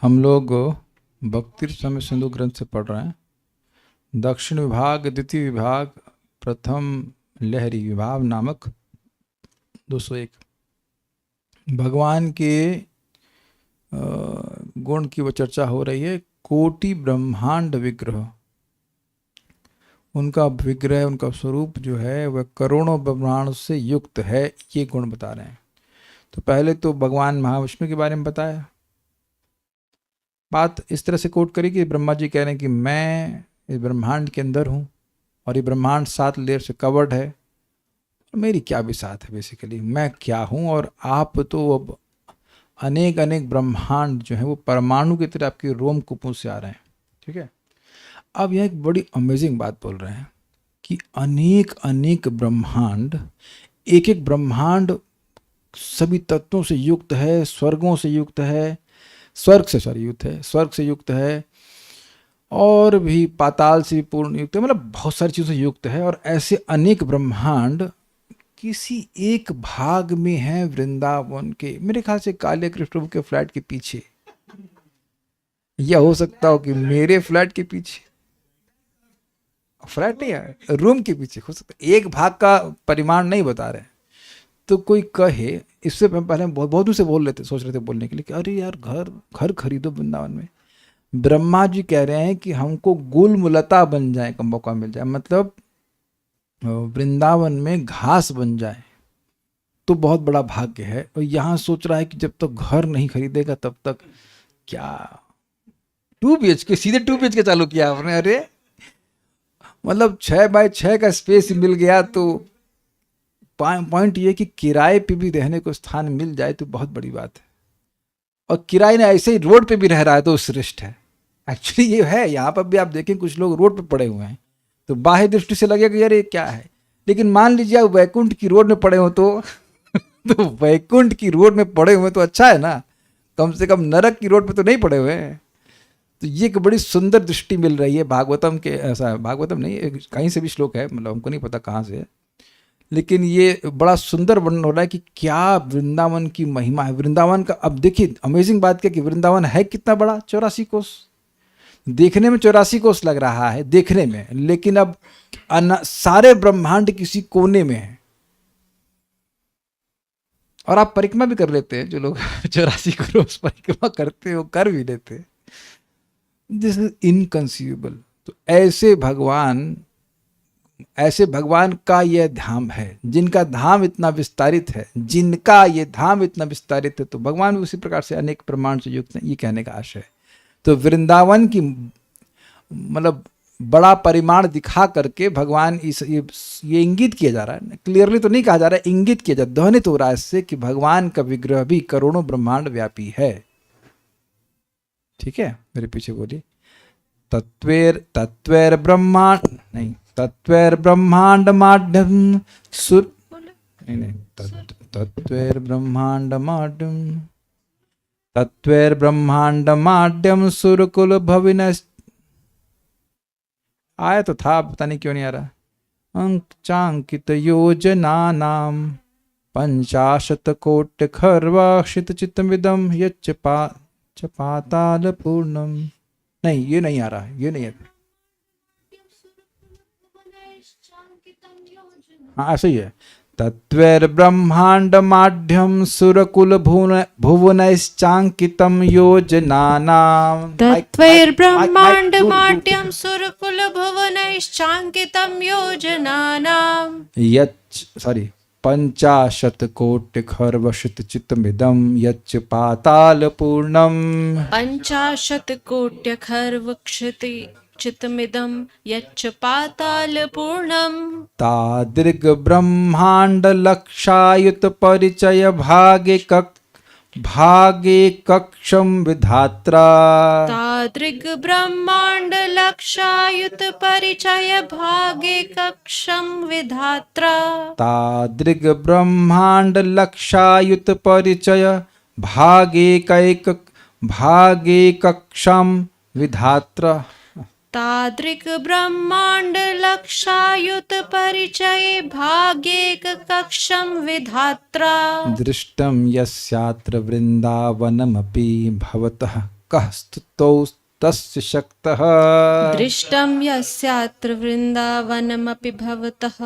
हम लोग भक्ति समय सिंधु ग्रंथ से पढ़ रहे हैं। दक्षिण विभाग, द्वितीय विभाग, प्रथम लहरी विभाग नामक 201 भगवान के गुण की वो चर्चा हो रही है। कोटि ब्रह्मांड विग्रह, उनका विग्रह, उनका स्वरूप जो है वह करोड़ों ब्रह्मांड से युक्त है, ये गुण बता रहे हैं। तो पहले तो भगवान महाविष्णु के बारे में बताया। बात इस तरह से कोट करी कि ब्रह्मा जी कह रहे हैं कि मैं इस ब्रह्मांड के अंदर हूँ और ये ब्रह्मांड 7 लेयर से कवर्ड है। मेरी क्या बिसात है, बेसिकली मैं क्या हूँ और आप तो अब अनेक अनेक ब्रह्मांड जो है वो परमाणु की तरह आपके रोम कूपों से आ रहे हैं। ठीक है, अब यह एक बड़ी अमेजिंग बात बोल रहे हैं कि अनेक अनेक ब्रह्मांड, एक एक ब्रह्मांड सभी तत्वों से युक्त है, स्वर्गों से युक्त है, स्वर्ग से युक्त है और भी पाताल से भी पूर्ण युक्त है, मतलब बहुत सारी चीज़ों से युक्त है। और ऐसे अनेक ब्रह्मांड किसी एक भाग में है वृंदावन के, मेरे ख्याल से काले कृष्ण प्रभु के फ्लैट के पीछे, या हो सकता हो कि मेरे फ्लैट के पीछे, फ्लैट नहीं है, रूम के पीछे हो सकता है। एक भाग का परिमाण नहीं बता रहे। तो कोई कहे, इससे पहले बहुत से बोल रहे थे, सोच रहे थे बोलने के लिए कि अरे यार घर खरीदो वृंदावन में। ब्रह्मा जी कह रहे हैं कि हमको गुलमुलता बन जाए का मौका मिल जाए, मतलब वृंदावन में घास बन जाए तो बहुत बड़ा भाग्य है। और यहाँ सोच रहा है कि जब तक घर नहीं खरीदेगा तब तक क्या 2 BHK, सीधे 2 BHK चालू किया आपने। अरे मतलब 6 बाय 6 का स्पेस मिल गया तो पॉइंट ये कि किराए पे भी रहने को स्थान मिल जाए तो बहुत बड़ी बात है। और किराए ने ऐसे ही रोड पे भी रह रहा है तो श्रेष्ठ है। एक्चुअली ये है, यहाँ पर भी आप देखें कुछ लोग रोड पे पड़े हुए हैं तो बाह्य दृष्टि से लगेगा यार ये क्या है, लेकिन मान लीजिए आप वैकुंठ की रोड में पड़े हो तो तो वैकुंठ की रोड में पड़े हुए तो अच्छा है ना, कम से कम नरक की रोड पे तो नहीं पड़े हुए हैं। तो ये एक बड़ी सुंदर दृष्टि मिल रही है भागवतम के, ऐसा भागवतम नहीं, कहीं से भी श्लोक है, मतलब हमको नहीं पता कहाँ से है, लेकिन ये बड़ा सुंदर वर्णन हो रहा है कि क्या वृंदावन की महिमा है। वृंदावन का, अब देखिए अमेजिंग बात क्या कि वृंदावन है कितना बड़ा, 84 कोस। देखने में 84 कोस लग रहा है देखने में, लेकिन अब सारे ब्रह्मांड किसी कोने में है। और आप परिक्रमा भी कर लेते हैं, जो लोग 84 कोस परिक्रमा करते हैं वो कर भी लेते हैं। This is inconceivable. तो ऐसे भगवान का यह धाम है, जिनका धाम इतना विस्तारित है, जिनका ये धाम इतना विस्तारित है, तो भगवान भी उसी प्रकार से अनेक प्रमाण से युक्त हैं, ये कहने का आशय है। तो वृंदावन की मतलब बड़ा परिमाण दिखा करके भगवान ये इंगित किया जा रहा है, क्लियरली तो नहीं कहा जा रहा है, इंगित किया जा, ध्वनित हो रहा है इससे कि भगवान का विग्रह भी करोड़ों ब्रह्मांड व्यापी है। ठीक है, मेरे पीछे बोलिए, तत्वेर ब्रह्मांड नहीं, तत्वेर ब्रह्मांड माध्यम सुर नहीं, तत्वेर ब्रह्मांड माध्यम, तत्वेर ब्रह्मांड माध्यम सुरकुल भविन, आया तो था, पता नहीं क्यों नहीं आ रहा। अंचांकित योजना नाम 50 कोटि खर्वाक्षित चित्तमिदं यच्च पाताल पूर्णम। नहीं, ये नहीं आ रहा है, ये नहीं है। हाँ ऐसा ही है, तत्वेर ब्रह्मांड माध्यम सुरकुल भुवनश्चांकितम योजनानाम, तत्वेर ब्रह्मांड माध्यम सुरकुल भुवनश्चांकितम योजनानाम, 50 कोटि खर्वशित चित्तमिदं यच्च पाताल पूर्णम, 50 कोटि खर्वक्षिति चित्तमिदं यच्च पाताल पूर्णम, तादृग ब्रह्मांड लक्षायुत परिचय भागे कक्षम विधात्रा, तादृग ब्रह्मांड लक्षायुत परिचय भागे कक्षम विधात्रा, तादृग ब्रह्मांड लक्षायुत परिचय भागे कक्षम विधात्रा, तादृक् ब्रह्मांड लक्षायुत परिचये भाग्येक कक्षं विधात्रा। दृष्टं यस्यात्र वृन्दावनमपि भवतः कः स्तुतौ तस्य शक्तः। दृष्टं यस्यात्र वृन्दावनमपि भवतः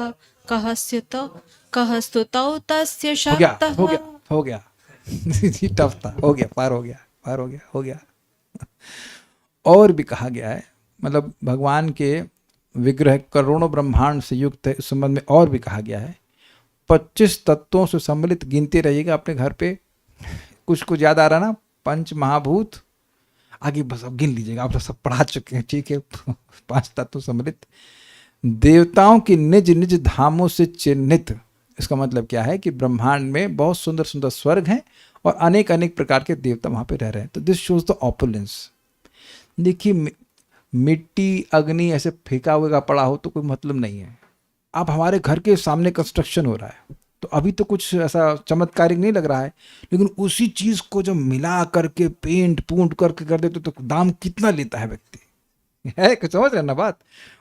कः स्तुतौ तस्य हो गया शक्तः। हो गया हो गया टफ था, हो गया, पार हो गया, पार हो गया, हो गया। और भी कहा गया है, मतलब भगवान के विग्रह करोड़ों ब्रह्मांड से युक्त है, इस संबंध में और भी कहा गया है। 25 तत्वों से सम्मिलित गिनते रहिएगा अपने घर पे। कुछ याद आ रहा ना, पंच महाभूत, आगे बस अब गिन लीजिएगा, आप सब पढ़ा चुके हैं, ठीक है। 5 तत्व सम्मिलित, देवताओं की निज निज धामों से चिन्हित। इसका मतलब क्या है कि ब्रह्मांड में बहुत सुंदर सुंदर स्वर्ग हैं और अनेक अनेक प्रकार के देवता वहां पे रह रहे हैं। तो दिस शोज द ऑपुलेंस। देखिए, मिट्टी अग्नि ऐसे फेंका हुआ पड़ा हो तो कोई मतलब नहीं है। अब हमारे घर के सामने कंस्ट्रक्शन हो रहा है, तो अभी तो कुछ ऐसा चमत्कारिक नहीं लग रहा है, लेकिन उसी चीज को जब मिला करके पेंट पूंट करके कर देते तो दाम कितना लेता है व्यक्ति, है कुछ समझ रहे ना बात।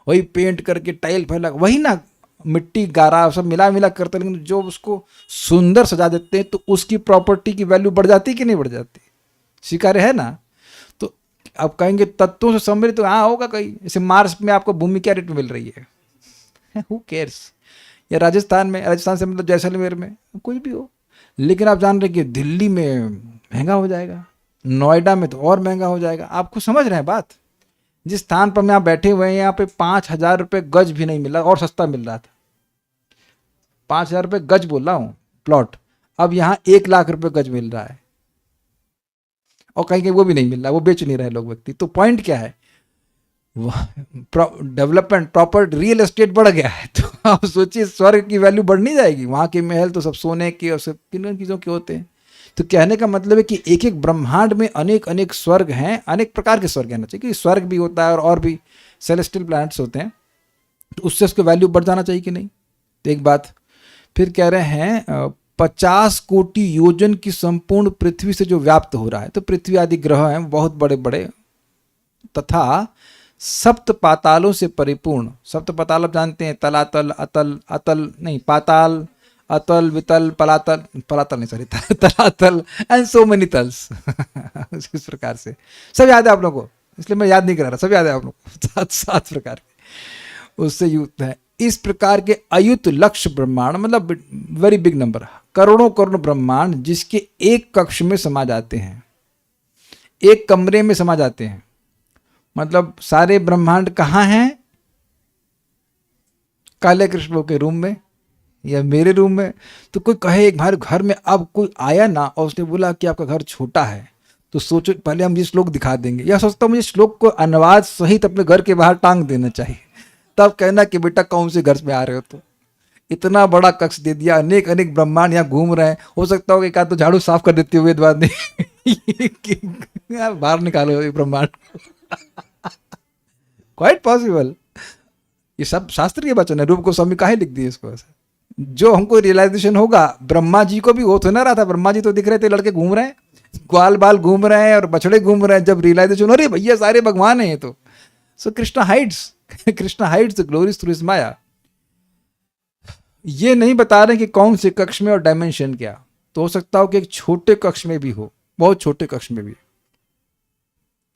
वही पेंट करके टाइल फैला, वही ना मिट्टी गारा सब मिला करते, लेकिन जो उसको सुंदर सजा देते हैं तो उसकी प्रॉपर्टी की वैल्यू बढ़ जाती कि नहीं बढ़ जाती, स्वीकार्य है ना। तो अब कहेंगे तत्वों से सम्मिलित, तो हाँ होगा कहीं, जैसे मार्स में आपको भूमि क्या रेट में मिल रही है, हु केयर्स, या राजस्थान से मतलब जैसलमेर में कुछ भी हो, लेकिन आप जान रहे कि दिल्ली में महंगा हो जाएगा, नोएडा में तो और महंगा हो जाएगा। आपको समझ रहे हैं बात। जिस स्थान पर हम यहाँ बैठे हुए हैं, यहाँ पे 5,000 रुपये गज भी नहीं मिल रहा, और सस्ता मिल रहा था। 5,000 रुपये गज बोल रहा हूँ प्लॉट, अब यहाँ 1 लाख रुपये गज मिल रहा है, और कहीं वो भी नहीं मिल रहा, वो बेच नहीं रहे लोग व्यक्ति। तो पॉइंट क्या है, डेवलपमेंट, प्रॉपर रियल एस्टेट बढ़ गया है। तो आप सोचिए स्वर्ग की वैल्यू बढ़ नहीं जाएगी। वहाँ के महल तो सब सोने के और सब किन चीज़ों के होते हैं। तो कहने का मतलब है कि एक एक ब्रह्मांड में अनेक अनेक स्वर्ग हैं, अनेक प्रकार के स्वर्ग कहना चाहिए, कि स्वर्ग भी होता है और भी सेलेस्टियल प्लैनेट्स होते हैं, तो उससे उसकी वैल्यू बढ़ जाना चाहिए कि नहीं। तो एक बात फिर कह रहे हैं 50 कोटि योजन की संपूर्ण पृथ्वी से जो व्याप्त हो रहा है, तो पृथ्वी आदि ग्रह हैं बहुत बड़े बड़े, तथा सप्त पातालों से परिपूर्ण। सप्त पाताल आप जानते हैं, तलातल, अतल, अतल नहीं, पाताल, अतल, वितल, पलातल, पलातल नहीं sorry, Talatala and so many तल्स। इस प्रकार से सब याद है आप लोगों को, इसलिए मैं याद नहीं करा रहा, सब याद है आप लोगों को। 7 प्रकार के उससे युक्त है। इस प्रकार के अयुत लक्ष्य ब्रह्मांड, मतलब वेरी बिग नंबर, करोड़ों करोड़ ब्रह्मांड जिसके एक कक्ष में समा जाते हैं, एक कमरे में समा जाते हैं। मतलब सारे ब्रह्मांड कहाँ हैं, काले कृष्ण के रूम में या मेरे रूम में। तो कोई कहे एक हमारे घर में अब कोई आया ना और उसने बोला कि आपका घर छोटा है, तो सोचो पहले हम ये श्लोक दिखा देंगे, या सोचता हूँ मुझे श्लोक को अनुवाद सहित अपने घर के बाहर टांग देना चाहिए, तब कहना कि बेटा कौन से घर में आ रहे हो। तो इतना बड़ा कक्ष दे दिया, अनेक अनेक ब्रह्मांड यहाँ घूम रहे हैं। हो सकता हो कि एक आध तो झाड़ू साफ कर देते हुए बाद में बाहर निकालो ये ब्रह्मांड। Quite possible. ये सब शास्त्रीय वचन है, रूप गोस्वामी काहे लिख दिए इसको ऐसा। जो हमको रियलाइजेशन होगा, ब्रह्मा जी को भी हो तो ना रहा था, ब्रह्मा जी तो दिख रहे थे लड़के घूम रहे हैं, ग्वाल बाल घूम रहे हैं और बछड़े घूम रहे हैं। जब रियलाइजेशन, अरे भैया सारे भगवान हैं ये तो। So Krishna hides the glories through his maya. ये नहीं बता रहे कि कौन से कक्ष में और डायमेंशन क्या। तो हो सकता हो कि एक छोटे कक्ष में भी हो, बहुत छोटे कक्ष में भी,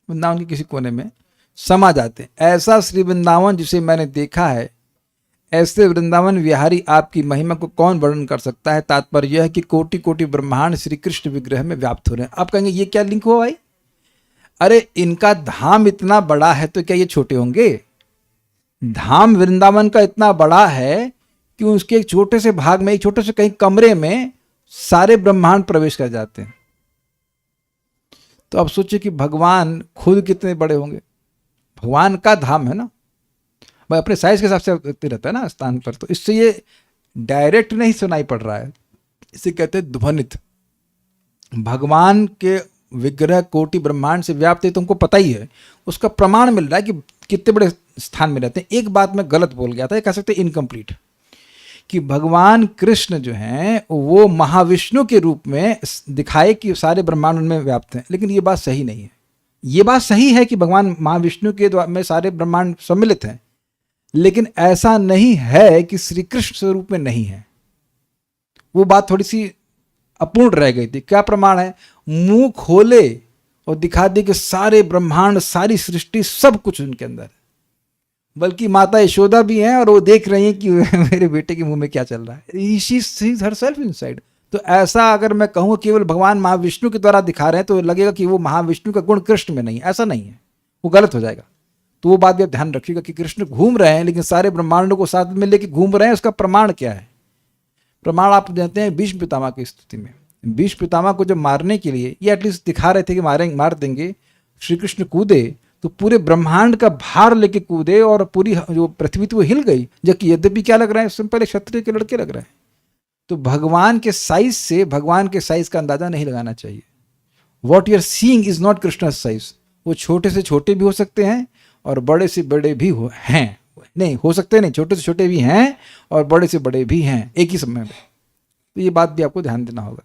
वृंदावन के किसी कोने में समा जाते हैं। ऐसा श्री वृंदावन जिसे मैंने देखा है, ऐसे वृंदावन विहारी आपकी महिमा को कौन वर्णन कर सकता है। तात्पर्य यह है कि कोटि कोटि ब्रह्मांड श्री कृष्ण विग्रह में व्याप्त हो रहे हैं। आप कहेंगे ये क्या लिंक हुआ भाई, अरे इनका धाम इतना बड़ा है तो क्या ये छोटे होंगे। धाम वृंदावन का इतना बड़ा है कि उसके एक छोटे से भाग में, एक छोटे से कहीं कमरे में सारे ब्रह्मांड प्रवेश कर जाते हैं। तो अब सोचिए कि भगवान खुद कितने बड़े होंगे। भगवान का धाम है ना, भाई अपने साइज के हिसाब से रहता है ना स्थान पर। तो इससे ये डायरेक्ट नहीं सुनाई पड़ रहा है, इसे कहते हैं ध्वनित। भगवान के विग्रह कोटि ब्रह्मांड से व्याप्त है, तुमको पता ही है, उसका प्रमाण मिल रहा है कि कितने बड़े स्थान में रहते हैं। एक बात मैं गलत बोल गया था, ये कह सकते हैं इनकम्प्लीट, कि भगवान कृष्ण जो हैं वो महाविष्णु के रूप में दिखाए कि सारे ब्रह्मांड उनमें व्याप्त हैं, लेकिन ये बात सही नहीं है। ये बात सही है कि भगवान महाविष्णु के द्वारा में सारे ब्रह्मांड सम्मिलित हैं, लेकिन ऐसा नहीं है कि श्री कृष्ण स्वरूप में नहीं है। वो बात थोड़ी सी अपूर्ण रह गई थी। क्या प्रमाण है, मुंह खोले और दिखा दी कि सारे ब्रह्मांड, सारी सृष्टि, सब कुछ उनके अंदर है। बल्कि माता यशोदा भी हैं और वो देख रही हैं कि मेरे बेटे के मुंह में क्या चल रहा है। She sees herself inside. तो ऐसा अगर मैं कहूँ केवल भगवान महाविष्णु के द्वारा दिखा रहे हैं तो लगेगा कि वो महाविष्णु का गुण कृष्ण में नहीं है, ऐसा नहीं है, वो गलत हो जाएगा। तो वो बात भी आप ध्यान रखिएगा कि कृष्ण घूम रहे हैं लेकिन सारे ब्रह्मांडों को साथ में लेके घूम रहे हैं, उसका प्रमाण क्या है? प्रमाण आप जानते हैं भीष्म पितामह की स्थिति में। भीष्म पितामह को जब मारने के लिए, ये एटलीस्ट दिखा रहे थे कि मार देंगे, श्री कृष्ण कूदे तो पूरे ब्रह्मांड का भार लेके कूदे और पूरी जो पृथ्वी थी वो हिल गई, जबकि यद्यपि क्या लग रहा है, सिंपल एक क्षत्रिय के लड़के लग रहे हैं। तो भगवान के साइज से भगवान के साइज का अंदाजा नहीं लगाना चाहिए। What you are seeing is not Krishna size. वो छोटे से छोटे भी हो सकते हैं और बड़े से बड़े भी हैं, नहीं हो सकते नहीं, छोटे से छोटे भी हैं और बड़े से बड़े भी हैं एक ही समय में। तो ये बात भी आपको ध्यान देना होगा।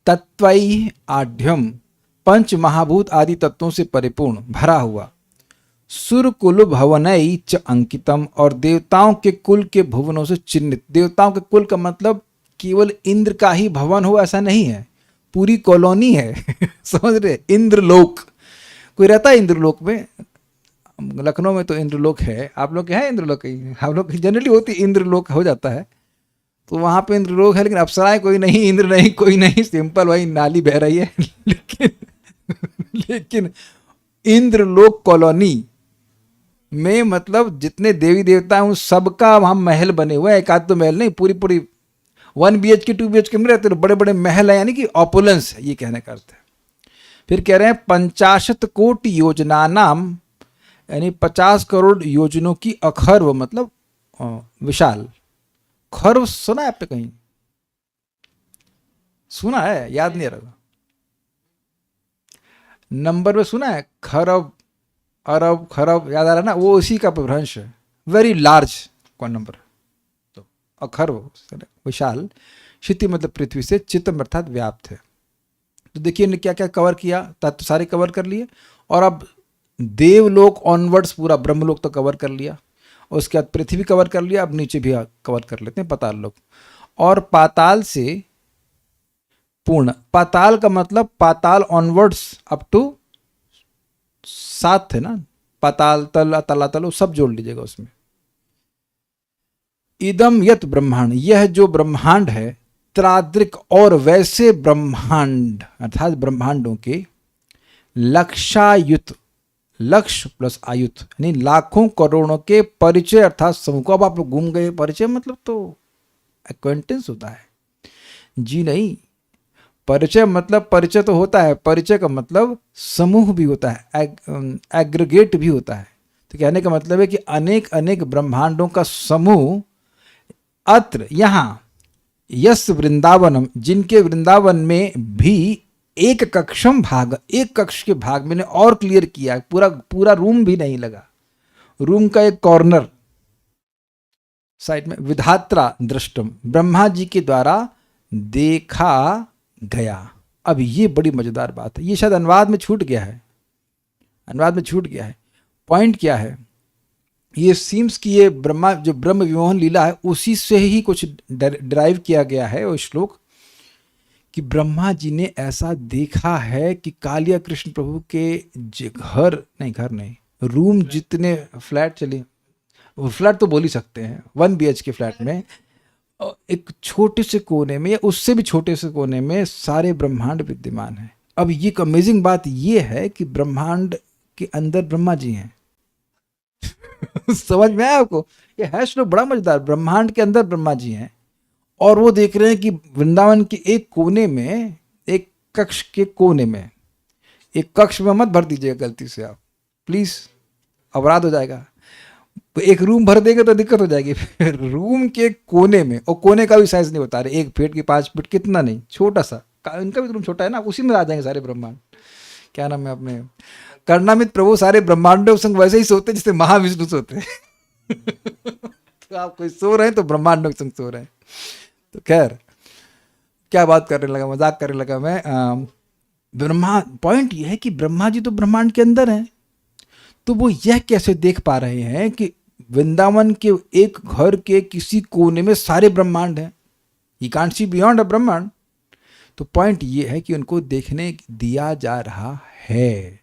तत्वई आढ्यम, पंच महाभूत आदि तत्वों से परिपूर्ण भरा हुआ, सुर कुल भवनई च अंकितम, और देवताओं के कुल के भुवनों से चिन्हित। देवताओं के कुल का मतलब केवल इंद्र का ही भवन हो ऐसा नहीं है, पूरी कॉलोनी है समझ रहे? इंद्रलोक, कोई रहता है इंद्रलोक में? लखनऊ में तो इंद्रलोक है, आप लोग के हैं इंद्रलोक? हम लोग जनरली होती इंद्रलोक हो जाता है, तो वहाँ पे इंद्रलोक है लेकिन अप्सराएं कोई नहीं, इंद्र नहीं, कोई नहीं, सिंपल वही नाली बह रही है लेकिन इंद्रलोक कॉलोनी में मतलब जितने देवी देवता हैं उन सबका वहाँ महल बने हुए हैं। एक आध तो महल नहीं, पूरी 1 BHK 2 BHK में रहते हैं, बड़े बड़े महल है, यानी कि ऑपुलेंस है, ये कहने का अर्थ है। फिर कह रहे हैं 50 कोटि योजना नाम, यानी 50 करोड़ योजनों की अखर्व, मतलब विशाल। खर्व सुना है आपने कहीं? सुना है, याद नहीं रहा। नंबर में सुना है, खरब, अरब, खरब, याद आ रहा है ना? वो उसी का अपभ्रंश है, वेरी लार्ज कौन नंबर। तो अखर्व विशाल, क्षिति मतलब पृथ्वी से, चित्तम अर्थात व्याप्त है। तो देखिए ने क्या क्या कवर किया, तत्व सारे कवर कर लिए, और अब देवलोक ऑनवर्ड्स पूरा ब्रह्मलोक तो कवर कर लिया, और उसके बाद पृथ्वी कवर कर लिया, अब नीचे भी कवर कर लेते हैं, पाताल लोक। और पाताल से पूर्ण, पाताल का मतलब पाताल ऑनवर्ड्स अप टू 7 थे ना, पाताल तल तलातल सब जोड़ लीजिएगा उसमें। इदम यत ब्रह्मांड, यह जो ब्रह्मांड है, त्राद्रिक और वैसे ब्रह्मांड अर्थात ब्रह्मांडों के, लक्षायुत, लक्ष्य प्लस आयुत यानी लाखों करोड़ों के परिचय अर्थात समूह को। अब आप लोग घूम गए, परिचय मतलब तो एक्वेंटेंस होता है जी नहीं, परिचय मतलब परिचय तो होता है, परिचय का मतलब समूह भी होता है, एग्रीगेट भी होता है। तो कहने का मतलब है कि अनेक अनेक ब्रह्मांडों का समूह अत्र यहाँ, यस वृंदावनम, जिनके वृंदावन में भी एक कक्षम भाग, एक कक्ष के भाग मैंने और क्लियर किया, पूरा रूम भी नहीं लगा, रूम का एक कॉर्नर साइड में, विधात्रा दृष्टम, ब्रह्मा जी के द्वारा देखा गया। अब ये बड़ी मजेदार बात है, ये शायद अनुवाद में छूट गया है, अनुवाद में छूट गया है। पॉइंट क्या है, ये सीम्स कि ये ब्रह्मा जो ब्रह्म विमोहन लीला है उसी से ही कुछ ड्राइव किया गया है वो श्लोक, कि ब्रह्मा जी ने ऐसा देखा है कि कालिया कृष्ण प्रभु के घर नहीं, रूम जितने फ्लैट, चलिए फ्लैट तो बोल ही सकते हैं, 1 BHK फ्लैट में एक छोटे से कोने में या उससे भी छोटे से कोने में सारे ब्रह्मांड विद्यमान है। अब ये एक अमेजिंग बात ये है कि ब्रह्मांड के अंदर ब्रह्मा जी हैं समझ में आया आपको? ये है श्लोक बड़ा मजेदार, ब्रह्मांड के अंदर ब्रह्मा जी हैं और वो देख रहे हैं कि वृंदावन के एक कोने में, एक कक्ष के कोने में, एक कक्ष में मत भर दीजिएगा गलती से आप प्लीज, अपराध हो जाएगा। एक रूम भर देंगे तो दिक्कत हो जाएगी। रूम के कोने में, और कोने का भी साइज नहीं बता रहे, 1 फीट की 5 फीट कितना नहीं, छोटा सा, इनका भी रूम छोटा है ना, उसी में आ जाएंगे सारे ब्रह्मांड। क्या नाम है अपने कर्णामित प्रभु, सारे ब्रह्मांडों संग वैसे ही सोते जैसे महाविष्णु सोते तो आप कोई सो रहे हैं तो ब्रह्मांडों संग सो रहे हैं। तो खैर क्या बात करने लगा, मजाक करने लगा मैं। ब्रह्मा, पॉइंट यह है कि ब्रह्मा जी तो ब्रह्मांड के अंदर हैं, तो वो यह कैसे देख पा रहे हैं कि वृंदावन के एक घर के किसी कोने में सारे ब्रह्मांड हैं। He can't see beyond a ब्रह्मांड। तो पॉइंट ये है कि उनको देखने दिया जा रहा है,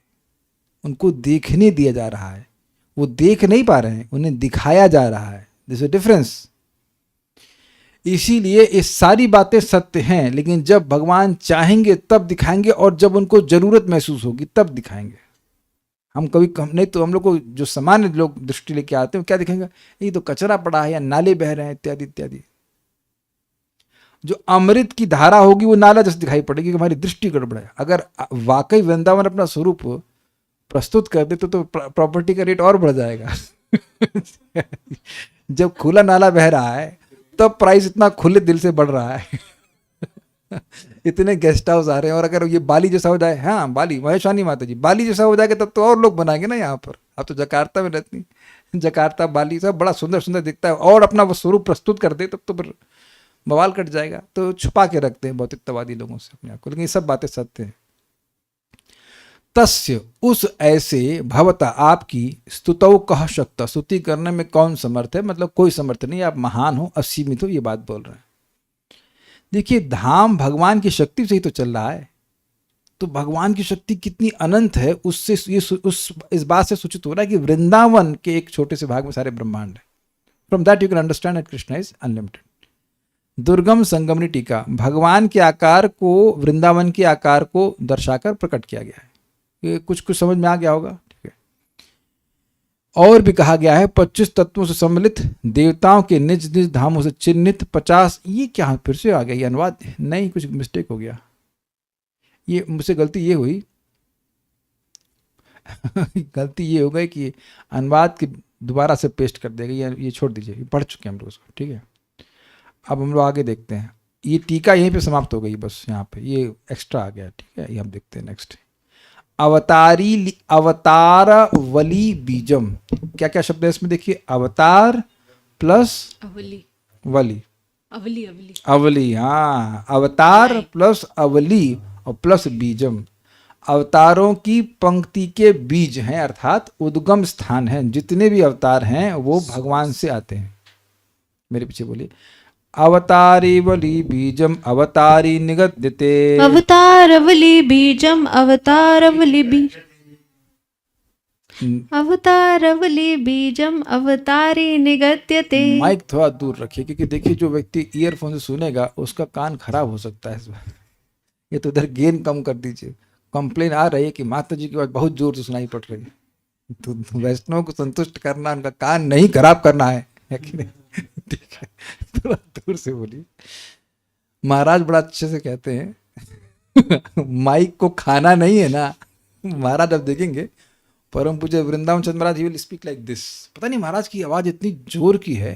उनको देखने दिया जा रहा है, वो देख नहीं पा रहे हैं, उन्हें दिखाया जा रहा है। This is difference. इसीलिए ये सारी बातें सत्य हैं, लेकिन जब भगवान चाहेंगे तब दिखाएंगे, और जब उनको जरूरत महसूस होगी तब दिखाएंगे। हम कभी नहीं तो हम लोग को जो सामान्य लोग दृष्टि लेके आते हैं क्या दिखेंगे, ये तो कचरा पड़ा है या नाले बह रहे हैं इत्यादि इत्यादि। जो अमृत की धारा होगी वो नाला जैसे दिखाई पड़ेगी कि हमारी दृष्टि गड़बड़ है। अगर वाकई वृंदावन अपना स्वरूप प्रस्तुत कर दे तो प्रॉपर्टी का रेट और बढ़ जाएगा। जब खुला नाला बह रहा है तब प्राइस इतना खुले दिल से बढ़ रहा है। इतने गेस्ट हाउस आ रहे हैं, और अगर ये बाली जैसा हो जाए, हाँ बाली, महेशानी माता जी, बाली जैसा हो जाएगा तब तो और लोग बनाएंगे ना यहाँ पर। अब तो जकार्ता में रहती, जकार्ता बाली सब बड़ा सुंदर सुंदर दिखता है, और अपना वो स्वरूप प्रस्तुत कर दे तब तो फिर बवाल कट जाएगा। तो छुपा के रखते हैं भौतिकतावादी लोगों से अपने आप को, लेकिन ये सब बातें सत्य हैं। तस्य उस ऐसे भवता आपकी स्तुतौ कह शक्ता, स्तुति करने में कौन समर्थ है, मतलब कोई समर्थ नहीं, आप महान हो, असीमित हो, ये बात बोल रहे हैं। देखिए धाम भगवान की शक्ति से ही तो चल रहा है, तो भगवान की शक्ति कितनी अनंत है उससे ये इस बात से सूचित हो रहा है कि वृंदावन के एक छोटे से भाग में सारे ब्रह्मांड है। From that you can understand that Krishna is unlimited. दुर्गम संगमनी टीका, भगवान के आकार को वृंदावन के आकार को दर्शाकर प्रकट किया गया है। ये कुछ कुछ समझ में आ गया होगा, ठीक है। और भी कहा गया है 25 तत्वों से सम्मिलित, देवताओं के निज निज धामों से चिन्हित 50। ये क्या फिर से आ गया, ये अनुवाद नहीं, कुछ मिस्टेक हो गया, ये मुझसे गलती ये हुई। गलती ये हो गई कि अनुवाद की दोबारा से पेस्ट कर देगा, ये छोड़ दीजिए, ये पढ़ चुके हैं हम लोग उसको, ठीक है। अब हम लोग आगे देखते हैं, ये टीका यहीं पे समाप्त हो गई बस, यहाँ पे ये एक्स्ट्रा आ गया, ठीक है। ये हम देखते हैं नेक्स्ट, अवतारवली बीजम। क्या क्या शब्द है इसमें देखिए, अवतार प्लस अवली, वली, अवली अवली अवली, हाँ, अवतार प्लस अवली और प्लस बीजम। अवतारों की पंक्ति के बीज हैं, अर्थात उद्गम स्थान हैं। जितने भी अवतार हैं वो भगवान से आते हैं। मेरे पीछे बोलिए, अवतारी वली बीजम अवतारी निगद्यते, अवतारवली बीजम अवतारवली बीज, अवतारवली बीजम अवतारी निगद्यते। माइक थोड़ा दूर रखिए, क्योंकि देखिए जो व्यक्ति ईयरफोन से सुनेगा उसका कान खराब हो सकता है इस बार। ये तो उधर गेन कम कर दीजिए। कंप्लेन आ रही है कि माता जी की बात बहुत जोर से सुनाई पड़ रही है, तो वैष्णव को संतुष्ट करना, उनका कान नहीं खराब करना है कि नहीं? ठीक है, थोड़ा दूर से बोलिए। महाराज बड़ा अच्छे से कहते हैं माइक को खाना नहीं है ना। महाराज अब देखेंगे परम पूज्य Vrindavan Chandra Maharaj he will speak like this. पता नहीं महाराज की आवाज इतनी जोर की है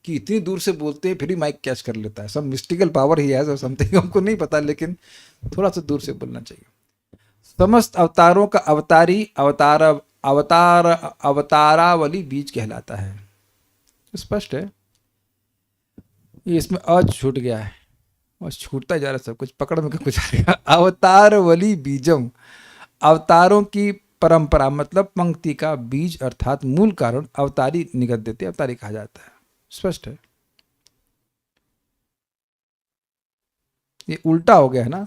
कि इतनी दूर से बोलते हैं फिर भी माइक कैच कर लेता है। सब मिस्टिकल पावर ही है, समथिंग हमको नहीं पता, लेकिन थोड़ा सा दूर से बोलना चाहिए। समस्त अवतारों का अवतारी अवतारावली बीज कहलाता है। स्पष्ट है, ये इसमें अज छूट गया है और छूटता जा रहा है सब कुछ, पकड़ में कुछ आएगा। अवतारवली बीजम, अवतारों की परंपरा मतलब पंक्ति का बीज अर्थात मूल कारण अवतारी निगद्यते, अवतारी कहा जाता है। स्पष्ट है, ये उल्टा हो गया है ना।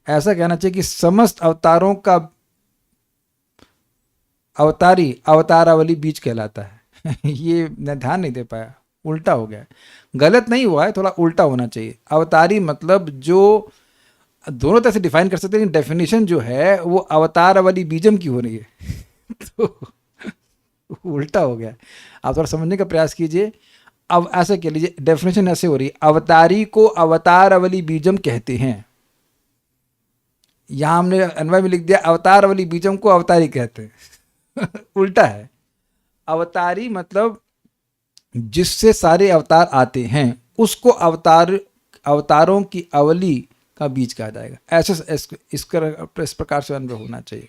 ऐसा कहना चाहिए कि समस्त अवतारों का अवतारी अवतारावली बीज कहलाता है। ये मैं ध्यान नहीं दे पाया, उल्टा हो गया है। गलत नहीं हुआ है, थोड़ा उल्टा होना चाहिए। अवतारी मतलब जो दोनों तरह से डिफाइन कर सकते हैं, लेकिन डेफिनेशन जो है वो अवतारावली बीजम की हो रही है। तो उल्टा हो गया है। आप थोड़ा समझने का प्रयास कीजिए। अब ऐसा कह लीजिए, डेफिनेशन ऐसे हो रही है, अवतारी को अवतारावली बीजम कहते हैं। यहां हमने अन्वय में लिख दिया अवतारावली बीजम को अवतारी कहते हैं। उल्टा है। अवतारी मतलब जिससे सारे अवतार आते हैं उसको अवतारों की अवली का बीज कहा जाएगा। ऐसे इस प्रकार से अन्वय होना चाहिए।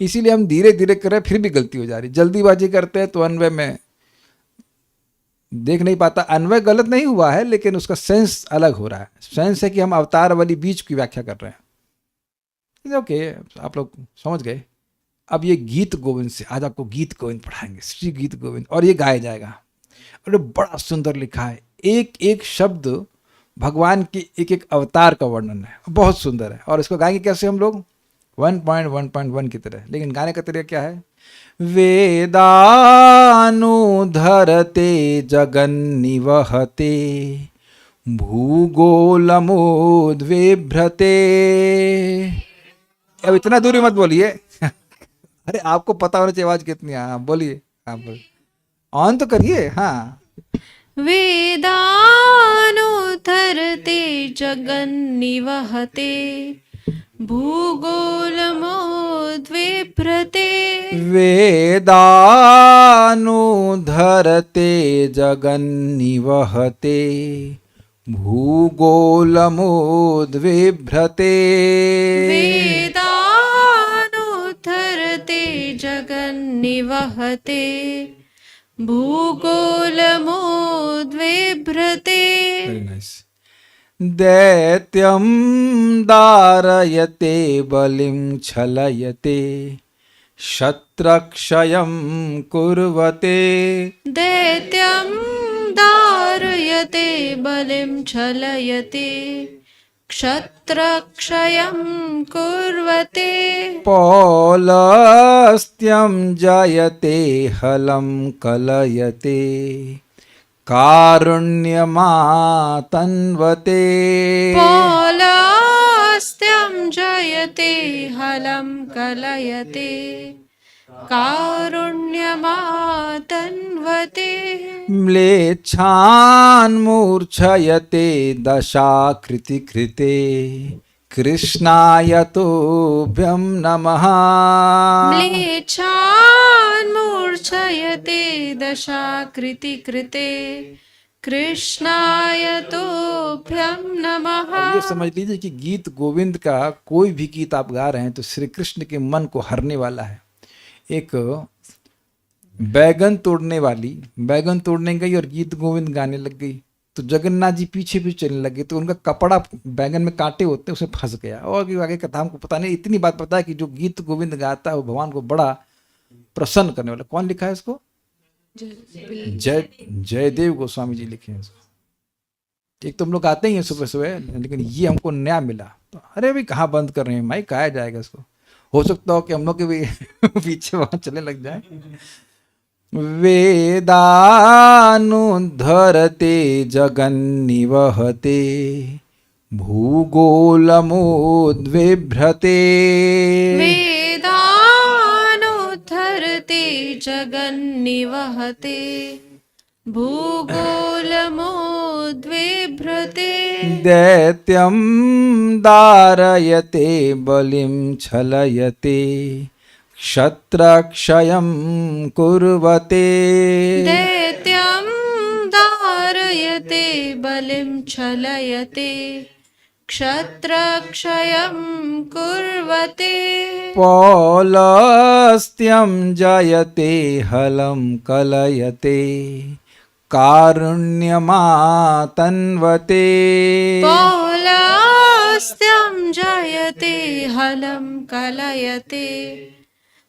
इसीलिए हम धीरे धीरे कर रहे हैं, फिर भी गलती हो जा रही। जल्दीबाजी करते हैं तो अन्वय में देख नहीं पाता। अन्वय गलत नहीं हुआ है, लेकिन उसका सेंस अलग हो रहा है। सेंस है कि हम अवतारावली बीज की व्याख्या कर रहे हैं। ओके, आप लोग समझ गए। अब ये गीत गोविंद से आज आपको गीत गोविंद पढ़ाएंगे, श्री गीत गोविंद, और ये गाया जाएगा। अरे बड़ा सुंदर लिखा है, एक एक शब्द भगवान की एक एक अवतार का वर्णन है, बहुत सुंदर है। और इसको गाएंगे कैसे हम लोग 1.1.1 की तरह, लेकिन गाने का तरीका क्या है? वेदानुधरते जगन्निवहते भूगोलमुद्विभ्रते। अब इतना दूरी मत बोलिए अरे आपको पता होना चाहिए आवाज कितनी है। हाँ बोलिए, हाँ बोलिए, ऑन तो करिए। हाँ, वेदानुधरते जगन्निवहते भूगोलमुद्विभ्रते वेदानुधरते जगन्निवहते भूगोलमुद्विभ्रते। वेदानुधरते जगन्निवहते भूगोलमुद्विभ्रते। Very nice. दैत्यं दारयते बलिं छलयते शत्रक्षयं कुर्वते। दैत्यं दारयते बलिं छलयते क्षत्रक्षयं कुर्वते। पौलस्त्यं जयते हलं कलयते कारुण्यमातन्वते। पौलस्त्यं जयते हलं कलयते कारुण्यमातन्वते। म्लेच्छान्मूर्छयते दशाकृतिकृते कृष्णाय तुभ्यं नमः। म्लेच्छान्मूर्छयते दशाकृतिकृते कृष्णाय तुभ्यं नमः। ये समझ लीजिए कि गीत गोविंद का कोई भी गीत आप गा रहे हैं तो श्री कृष्ण के मन को हरने वाला है। एक बैगन तोड़ने वाली बैगन तोड़ने गई और गीत गोविंद गाने लग गई, तो जगन्नाथ जी पीछे भी चलने लगे, तो उनका कपड़ा बैगन में कांटे होते हैं उसे फंस गया। और आगे कथा हमको पता नहीं, इतनी बात पता है कि जो गीत गोविंद गाता है वो भगवान को बड़ा प्रसन्न करने वाला। कौन लिखा है इसको? जयदेव गोस्वामी जी लिखे हैं इसको। एक तो हम लोग आते ही हैं सुबह सुबह, लेकिन ये हमको नया मिला, तो अरे भाई कहाँ बंद कर रहे हैं भाई, कहा जाएगा इसको। हो सकता हो कि हम लोग के भी पीछे वहां चलने लग जाए। वेदानुधरते जगन्निवहते भूगोलमुद्विभ्रते। वेदानुधरते जगन्निवहते भूगोलमुद्विभ्रते। दैत्यं दारयते बलिं छलयते क्षत्रक्षयं कुर्वते। दैत्यं दारयते बलिं छलयते क्षत्रक्षयं कुर्वते। पौलस्त्यं जयते हलं कलयते कारुण्यमातन्वते। पौलस्त्यं जयते हलं कलयते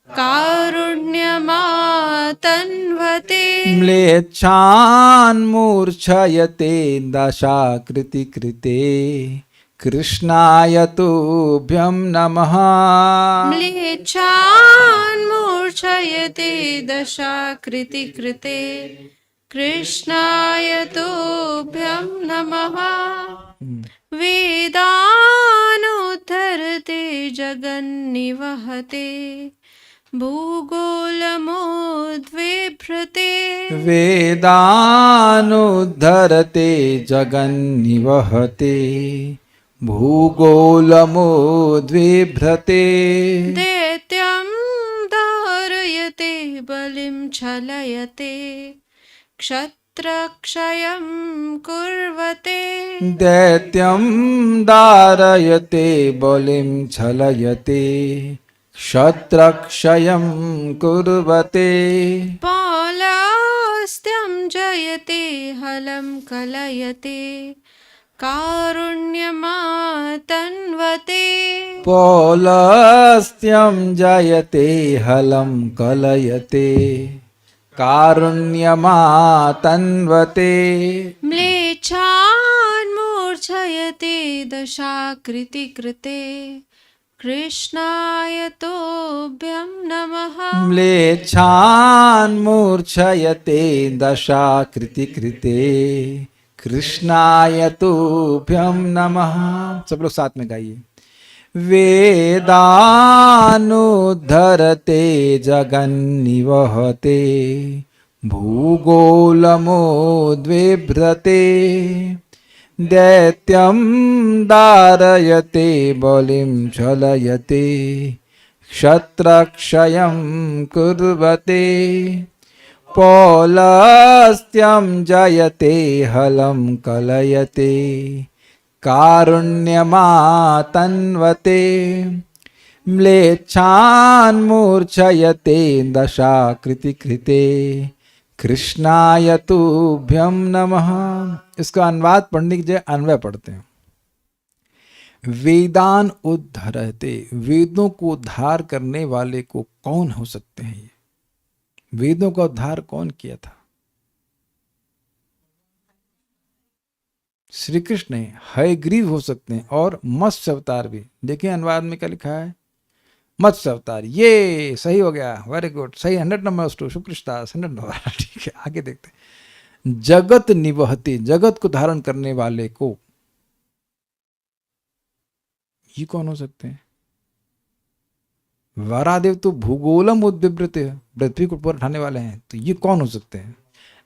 कारुण्यमातन्वते। म्लेच्छान्मूर्छयते दशाकृतिकृते कृष्णाय तुभ्यं नमः। म्लेच्छान्मूर्छयते दशाकृतिकृते कृष्णाय तुभ्यं नमः। वेदानुधरते जगन्निवहते भूगोलमुद्विभ्रते। वेदानुधरते जगन्निवहते भूगोलमुद्विभ्रते। दैत्यं धारयते बलिं छलयते क्षत्रक्षयं कुर्वते। दैत्यं दारयते बलिं छलयते क्षत्रक्षयं कुर्वते। पौलस्त्यं जयते हलं कलयते कारुण्यमातन्वते। पौलस्त्यं जयते हलं कलयते कारुण्यमातन्वते। म्लेच्छान्मूर्छयते मूर्छयते दशाकृति कृते कृष्णाय तोभ्यं नमः। म्लेच्छान् मूर्छयते दशाकृति कृते कृष्णाय तुभ्यं नमः। सब लोग साथ में गाइए। वेदानुद्धरते जगन्निवहते भूगोलमोद्बिभ्रते दैत्यं दारयते बलिं छलयते क्षत्रक्षयं कुर्वते पौलस्त्यं जयते हलं कलयते कारुण्यमातन्वते म्लेच्छान् मूर्छयते दशाकृति कृते कृष्णाय तुभ्यं नमः। इसका अनुवाद पढ़ने की जगह अन्वय पढ़ते हैं। वेदान उद्धरते, वेदों को उद्धार करने वाले को कौन हो सकते हैं? ये वेदों का उद्धार कौन किया था? श्री कृष्ण है। हयग्रीव हो सकते हैं और मत्स्य अवतार भी। देखिए अनुवाद में क्या लिखा है, मत्स्य अवतार। ये सही हो गया, वेरी गुड, सही। 100 नंबर टू शुक्रिस्तास 100 नंबर। ठीक है, आगे देखते हैं। जगत निवहते, जगत को धारण करने वाले को, ये कौन हो सकते हैं? वरादेव तो भूगोलम उद्बिभ्रते, पृथ्वी को ऊपर उठाने वाले हैं, तो ये कौन हो सकते हैं?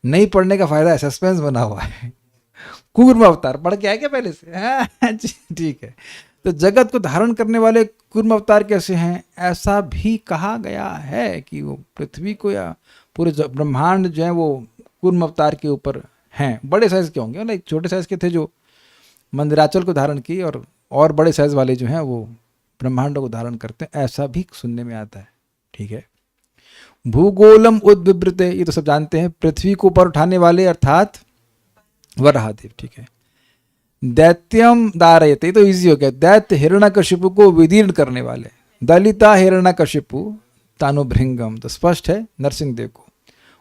नहीं पढ़ने का फायदा है, सस्पेंस बना हुआ है। कूर्म अवतार पढ़ के आए क्या पहले से? ठीक है। तो जगत को धारण करने वाले कूर्म अवतार कैसे हैं? ऐसा भी कहा गया है कि वो पृथ्वी को या पूरे ब्रह्मांड जो है वो कूर्म अवतार के ऊपर हैं। बड़े साइज के होंगे ना, एक छोटे साइज के थे जो मंदिराचल को धारण की, और बड़े साइज वाले जो हैं वो ब्रह्मांडों को धारण करते हैं, ऐसा भी सुनने में आता है। ठीक है। भूगोलम उद्बिभ्रते, ये तो सब जानते हैं, पृथ्वी को ऊपर उठाने वाले अर्थात वराहदेव। ठीक है। दैत्यम दारयते, तो इजी हो गया। दैत्य हिरण्यकशिपु को विदीर्ण करने वाले, दलिता हिरण्यकशिपु तानुभृंगम, तो स्पष्ट है नरसिंह देव को।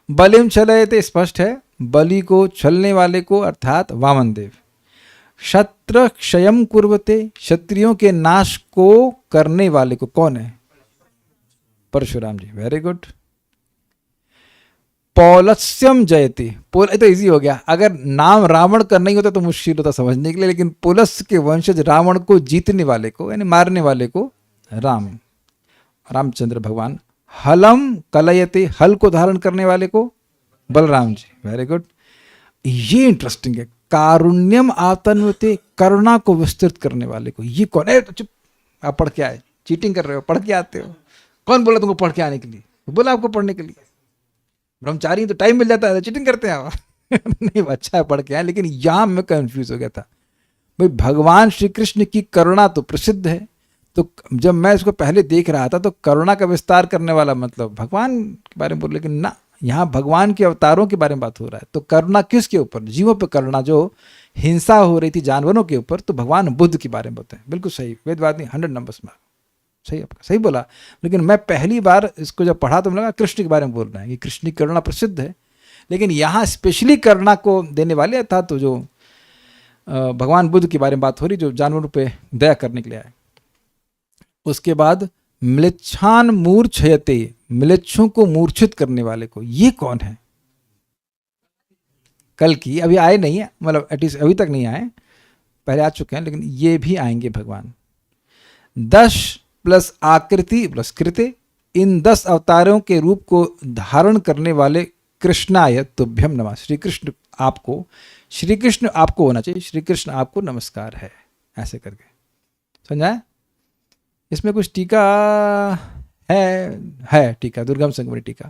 बलिम छलयते, स्पष्ट है बलि को छलने वाले को अर्थात वामन देव। क्षत्र क्षयम कुर्वते, क्षत्रियों के नाश को करने वाले को कौन है? परशुराम जी, वेरी गुड। पौलस्यम जयते, तो इजी हो गया। अगर नाम रावण का नहीं होता तो मुश्किल होता समझने के लिए, लेकिन पुलस के वंशज रावण को जीतने वाले को यानी मारने वाले को रामचंद्र भगवान। हलम कलयते, हल को धारण करने वाले को बलराम जी, वेरी गुड। ये इंटरेस्टिंग है। कारुण्यम आतन्वते, करुणा को विस्तृत करने वाले को, ये कौन है? चुप, आप पढ़ के आए, चीटिंग कर रहे हो, पढ़ के आते हो। कौन बोला तुमको पढ़ के आने के लिए? बोला आपको पढ़ने के लिए। ब्रह्मचारी तो टाइम मिल जाता है, चीटिंग करते हैं आप। नहीं, अच्छा है पढ़ के आए, लेकिन यहां मैं कंफ्यूज हो गया था। भाई भगवान श्री कृष्ण की करुणा तो प्रसिद्ध है, तो जब मैं इसको पहले देख रहा था तो करुणा का विस्तार करने वाला मतलब भगवान के बारे में बोल, लेकिन ना, यहाँ भगवान के अवतारों के बारे में बात हो रहा है। तो करुणा किसके ऊपर? जीवों पर करुणा, जो हिंसा हो रही थी जानवरों के ऊपर, तो भगवान बुद्ध के बारे में बताएं। बिल्कुल सही, वेदवादी 100 नंबर्स में सही, आपका सही बोला। लेकिन मैं पहली बार इसको जब पढ़ा तो मुझे लगा कृष्ण के बारे में बोल रहे हैं, कि कृष्ण की करुणा प्रसिद्ध है, लेकिन यहाँ स्पेशली करुणा को देने वाले था तो जो भगवान बुद्ध के बारे में बात हो रही, जो जानवरों पे दया करने के लिए आए। उसके बाद म्लेच्छान मूर्छयते, म्लेच्छों को मूर्छित करने वाले को, ये कौन है? कल की, अभी आए नहीं है, मतलब एटलीस्ट अभी तक नहीं आए, पहले आ चुके हैं, लेकिन ये भी आएंगे भगवान। 10 प्लस आकृति प्लस कृते, इन 10 अवतारों के रूप को धारण करने वाले कृष्णाय तुभ्यम नमः। श्री कृष्ण आपको, श्री कृष्ण आपको होना चाहिए, श्री कृष्ण आपको नमस्कार है, ऐसे करके समझा? इसमें कुछ टीका है टीका, दुर्गम संगमणि टीका।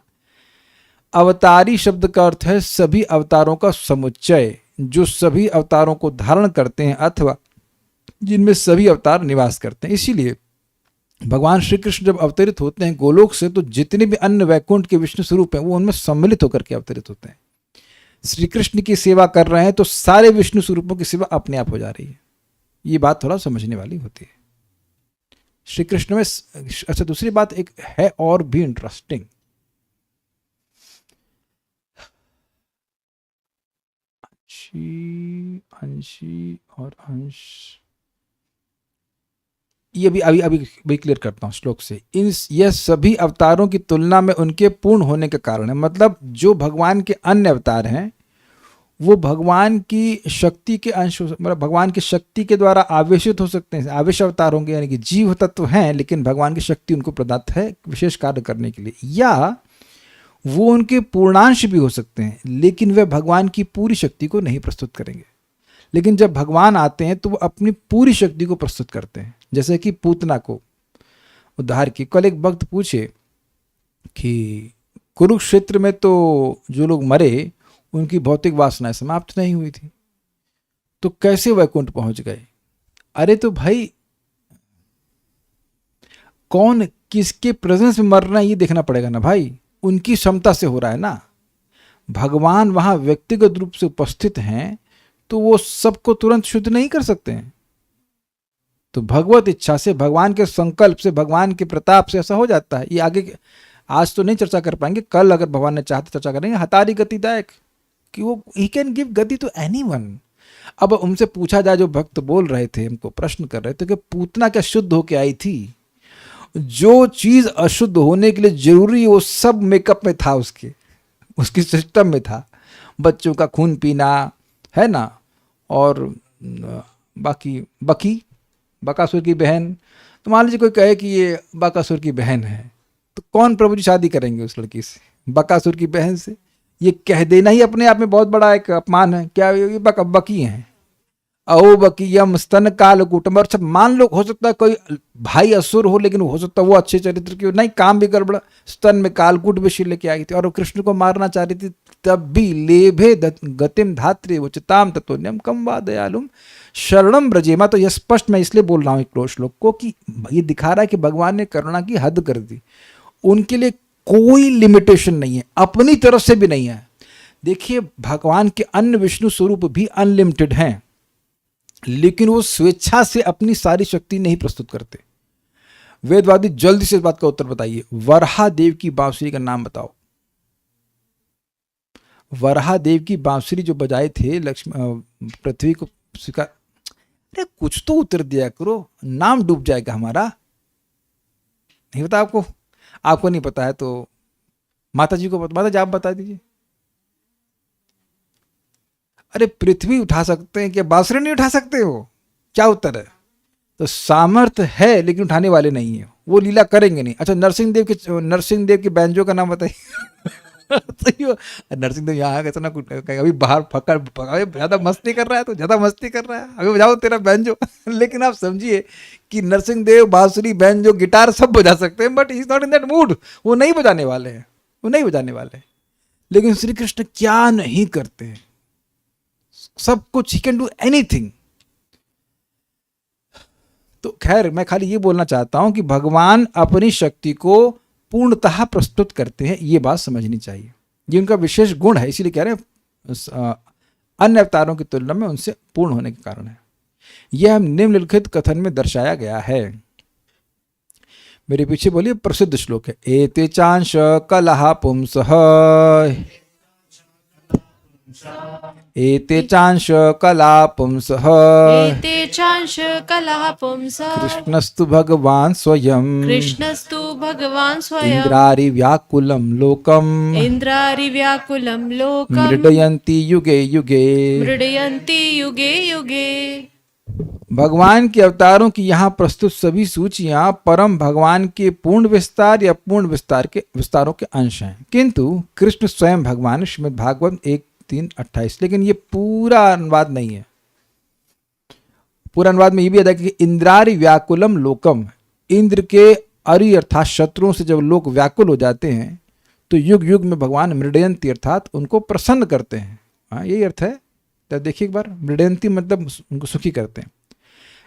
अवतारी शब्द का अर्थ है सभी अवतारों का समुच्चय, जो सभी अवतारों को धारण करते हैं अथवा जिनमें सभी अवतार निवास करते हैं। इसीलिए भगवान श्री कृष्ण जब अवतरित होते हैं गोलोक से, तो जितने भी अन्य वैकुंठ के विष्णु स्वरूप हैं वो उनमें सम्मिलित होकर के अवतरित होते हैं। श्री कृष्ण की सेवा कर रहे हैं तो सारे विष्णु स्वरूपों की सेवा अपने आप हो जा रही है। ये बात थोड़ा समझने वाली होती है श्री कृष्ण में। अच्छा, दूसरी बात एक है और भी इंटरेस्टिंग। अंशी और अंश, ये भी अभी क्लियर करता हूँ श्लोक से। इन यह सभी अवतारों की तुलना में उनके पूर्ण होने के कारण है। मतलब जो भगवान के अन्य अवतार हैं वो भगवान की शक्ति के अंश, मतलब भगवान की शक्ति के द्वारा आवेशित हो सकते हैं, आवेश अवतार होंगे, यानी कि जीव तत्व हैं लेकिन भगवान की शक्ति उनको प्रदत्त है विशेष कार्य करने के लिए। या वो उनके पूर्णांश भी हो सकते हैं लेकिन वे भगवान की पूरी शक्ति को नहीं प्रस्तुत करेंगे। लेकिन जब भगवान आते हैं तो वो अपनी पूरी शक्ति को प्रस्तुत करते हैं। जैसे कि पूतना को उद्धार की, कल एक भक्त पूछे कि कुरुक्षेत्र में तो जो लोग मरे उनकी भौतिक वासनाएं समाप्त नहीं हुई थी, तो कैसे वैकुंठ पहुंच गए? अरे तो भाई कौन किसके प्रेजेंस में मर रहा है ये देखना पड़ेगा ना भाई, उनकी क्षमता से हो रहा है ना। भगवान वहां व्यक्तिगत रूप से उपस्थित हैं तो वो सबको तुरंत शुद्ध नहीं कर सकते हैं। तो भगवत इच्छा से, भगवान के संकल्प से, भगवान के प्रताप से ऐसा हो जाता है। ये आगे आज तो नहीं चर्चा कर पाएंगे, कल अगर भगवान ने चाहते चर्चा करेंगे। हतारी गतिदायक कि वो ही कैन गिव गति टू एनीवन। अब उनसे पूछा जाए, जो भक्त बोल रहे थे, हमको प्रश्न कर रहे थे कि पूतना क्या शुद्ध होके आई थी? जो चीज अशुद्ध होने के लिए जरूरी वो सब मेकअप में था, उसकी सिस्टम में था। बच्चों का खून पीना है ना, और बाकी बकासुर की बहन। तो मान लीजिए कोई कहे कि ये बकासुर की बहन है, तो कौन प्रभु जी शादी करेंगे उस लड़की से, बकासुर की बहन से? ये कह देना ही अपने आप में बहुत बड़ा एक अपमान है। क्या ये बकी हैं? अहो बकीयम स्तन काल कुटुंब। और सब मान लो, हो सकता है कोई भाई असुर हो लेकिन हो सकता है वो अच्छे चरित्र की हो, नहीं काम भी गड़बड़ा, स्तन में कालकूट विषय लेके आई थी और वो कृष्ण को मारना चाह रही थी, तब भी लेभे गतिम धात्रे उचिताम तत्वन्यम कम वा दयालुम शरणम ब्रजेमा। तो यह स्पष्ट मैं इसलिए बोल रहा हूँ एक श्लोक को कि ये दिखा रहा है कि भगवान ने करुणा की हद कर दी। उनके लिए कोई लिमिटेशन नहीं है, अपनी तरफ से भी नहीं है। देखिए भगवान के अन्य विष्णु स्वरूप भी अनलिमिटेड हैं, लेकिन वो स्वेच्छा से अपनी सारी शक्ति नहीं प्रस्तुत करते। वेदवादी जल्दी से इस बात का उत्तर बताइए। वराह देव की बांसुरी का नाम बताओ। वराह देव की बांसुरी जो बजाए थे लक्ष्मी पृथ्वी को स्वीकार। अरे कुछ तो उत्तर दिया करो, नाम डूब जाएगा हमारा। नहीं पता आपको? आपको नहीं पता है तो माता जी को, माता जी आप बता दीजिए। अरे पृथ्वी उठा सकते हैं, क्या बांसुरी नहीं उठा सकते हो? क्या उत्तर है? तो सामर्थ्य है लेकिन उठाने वाले नहीं है, वो लीला करेंगे नहीं। अच्छा नरसिंह देव के बैंजो का नाम बताइए। नरसिंह देव यहाँ कैसा ना कुछ अभी बाहर पकड़ ज्यादा मस्ती कर रहा है, तो ज्यादा मस्ती कर रहा है, अभी बजाओ तेरा बैंजो। लेकिन आप समझिए कि नरसिंह देव बांसुरी, बैंजो, गिटार सब बजा सकते हैं, but is not in that mood. वो नहीं बजाने वाले हैं, वो नहीं बजाने वाले। लेकिन श्री कृष्ण क्या नहीं करते हैं, सब कुछ, ही कैन डू एनीथिंग। तो खैर मैं खाली ये बोलना चाहता हूं कि भगवान अपनी शक्ति को पूर्णतः प्रस्तुत करते हैं, ये बात समझनी चाहिए। ये उनका विशेष गुण है, इसीलिए कह रहे हैं अन्य अवतारों की तुलना में उनसे पूर्ण होने के कारण है। यह हम निम्नलिखित कथन में दर्शाया गया है। मेरे पीछे बोलिए, प्रसिद्ध श्लोक है। एते चांश कलह पुंसः, एते चांश कला पुंसः, एते चांश कलह पुंसः, कृष्णस्तु भगवान् स्वयं, कृष्णस्तु भगवान् स्वयं, इंद्रारि व्याकुलं लोकम्, इंद्रारि व्याकुलं लोकम्, मृडयन्ति युगे युगे। मृडयन्ति युगे युगे। भगवान के अवतारों की यहाँ प्रस्तुत सभी सूचियां परम भगवान के पूर्ण विस्तार या पूर्ण विस्तारों के अंश हैं, किंतु कृष्ण स्वयं भगवान। श्रीमद् भागवत 1:3-28। लेकिन ये पूरा अनुवाद नहीं है। पूरा अनुवाद में ये भी आता है कि इंद्रारि व्याकुलम लोकम, इंद्र के अरि अर्थात शत्रुओं से जब लोग व्याकुल हो जाते हैं तो युग युग में भगवान मृडयंती अर्थात उनको प्रसन्न करते हैं। हाँ यही अर्थ है। तो देखिए एक बार, मृडयंती मतलब उनको सुखी करते हैं।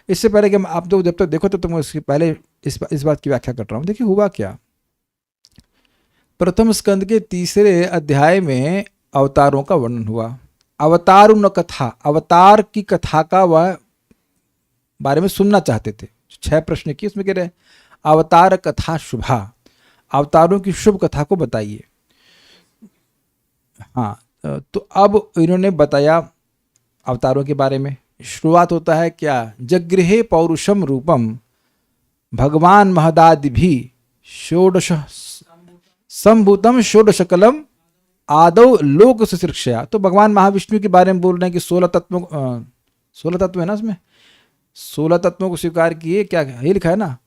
इससे पहले कि आप लोग जब तक देखो तो मैं उसके पहले इस बात की व्याख्या कर रहा हूँ। देखिए हुआ क्या, प्रथम स्कंद के 3 अध्याय में अवतारों का वर्णन हुआ। अवतारुण कथा, अवतार की कथा का वह बारे में सुनना चाहते थे। 6 प्रश्न किए, उसमें कह रहे अवतार कथा शुभा, अवतारों की शुभ कथा को बताइए। हाँ तो अब इन्होंने बताया अवतारों के बारे में। शुरुआत होता है क्या, जगृहे पौरुषम रूपम भगवान महदादि भी षोडश संभूतम षोडशकलम आदौ लोक सुशिक्षा। तो भगवान महाविष्णु के बारे में बोल रहे हैं कि 16 तत्व है ना, उसमें 16 तत्वों को स्वीकार किए, क्या ये लिखा है ना।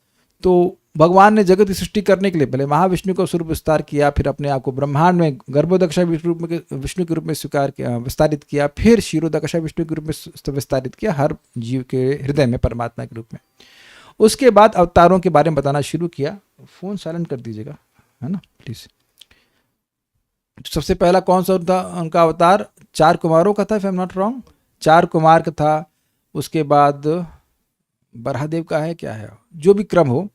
तो भगवान ने जगत की सृष्टि करने के लिए पहले महाविष्णु का स्वरूप विस्तार किया, फिर अपने आप को ब्रह्मांड में गर्भोदक्षा विष्णु के रूप में स्वीकार किया, विस्तारित किया, फिर क्षीरोदक्षा विष्णु के रूप में विस्तारित किया, हर जीव के हृदय में परमात्मा के रूप में। उसके बाद अवतारों के बारे में बताना शुरू किया। फोन साइलेंट कर दीजिएगा, है ना प्लीज। सबसे पहला कौन सा था उनका अवतार? 4 कुमारों का था, if I am not wrong, 4 Kumar का था। उसके बाद बरहादेव का है, क्या है, जो भी क्रम हो।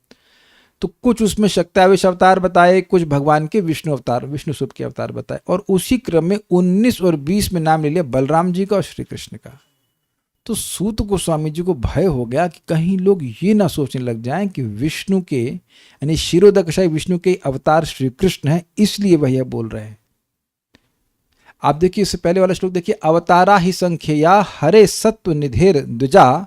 तो कुछ उसमें शक्त्यावेश अवतार बताए, कुछ भगवान के विष्णु अवतार, विष्णु सूक्त के अवतार बताए, और उसी क्रम में 19 और 20 में नाम ले लिया बलराम जी का और श्री कृष्ण का। तो सूत गोस्वामी जी को भय हो गया कि कहीं लोग ये ना सोचने लग जाएं कि विष्णु के यानी क्षीरोदकशाई विष्णु के अवतार श्री कृष्ण है, इसलिए वह यह बोल रहे हैं। आप देखिए इससे पहले वाला श्लोक देखिए, अवतारा ही संख्या हरे सत्व निधेर द्विजा।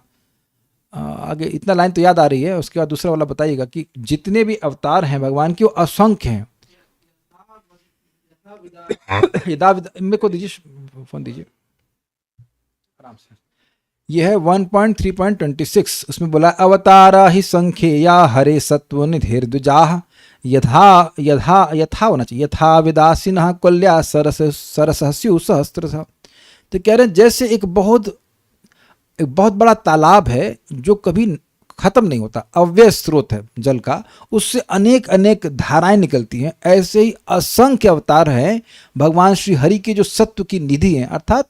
आगे इतना लाइन तो याद आ रही है, उसके बाद दूसरा वाला बताइएगा कि जितने भी अवतार हैं भगवान के वो असंख्य हैं। मेरे को दीजिए, फोन दीजिए आराम से। यह है 1.3.26, उसमें बोला अवतारा ही संख्या हरे सत्व निधेर द्विजा यथा यथा यथा होना चाहिए, यथा विदासिनः कल्या सरसस्यु सहस्त्रशः। तो कह रहे हैं जैसे एक बहुत बड़ा तालाब है जो कभी खत्म नहीं होता, अव्यय स्रोत है जल का, उससे अनेक अनेक धाराएं निकलती हैं, ऐसे ही असंख्य अवतार हैं भगवान श्री हरि के जो सत्व की निधि हैं, अर्थात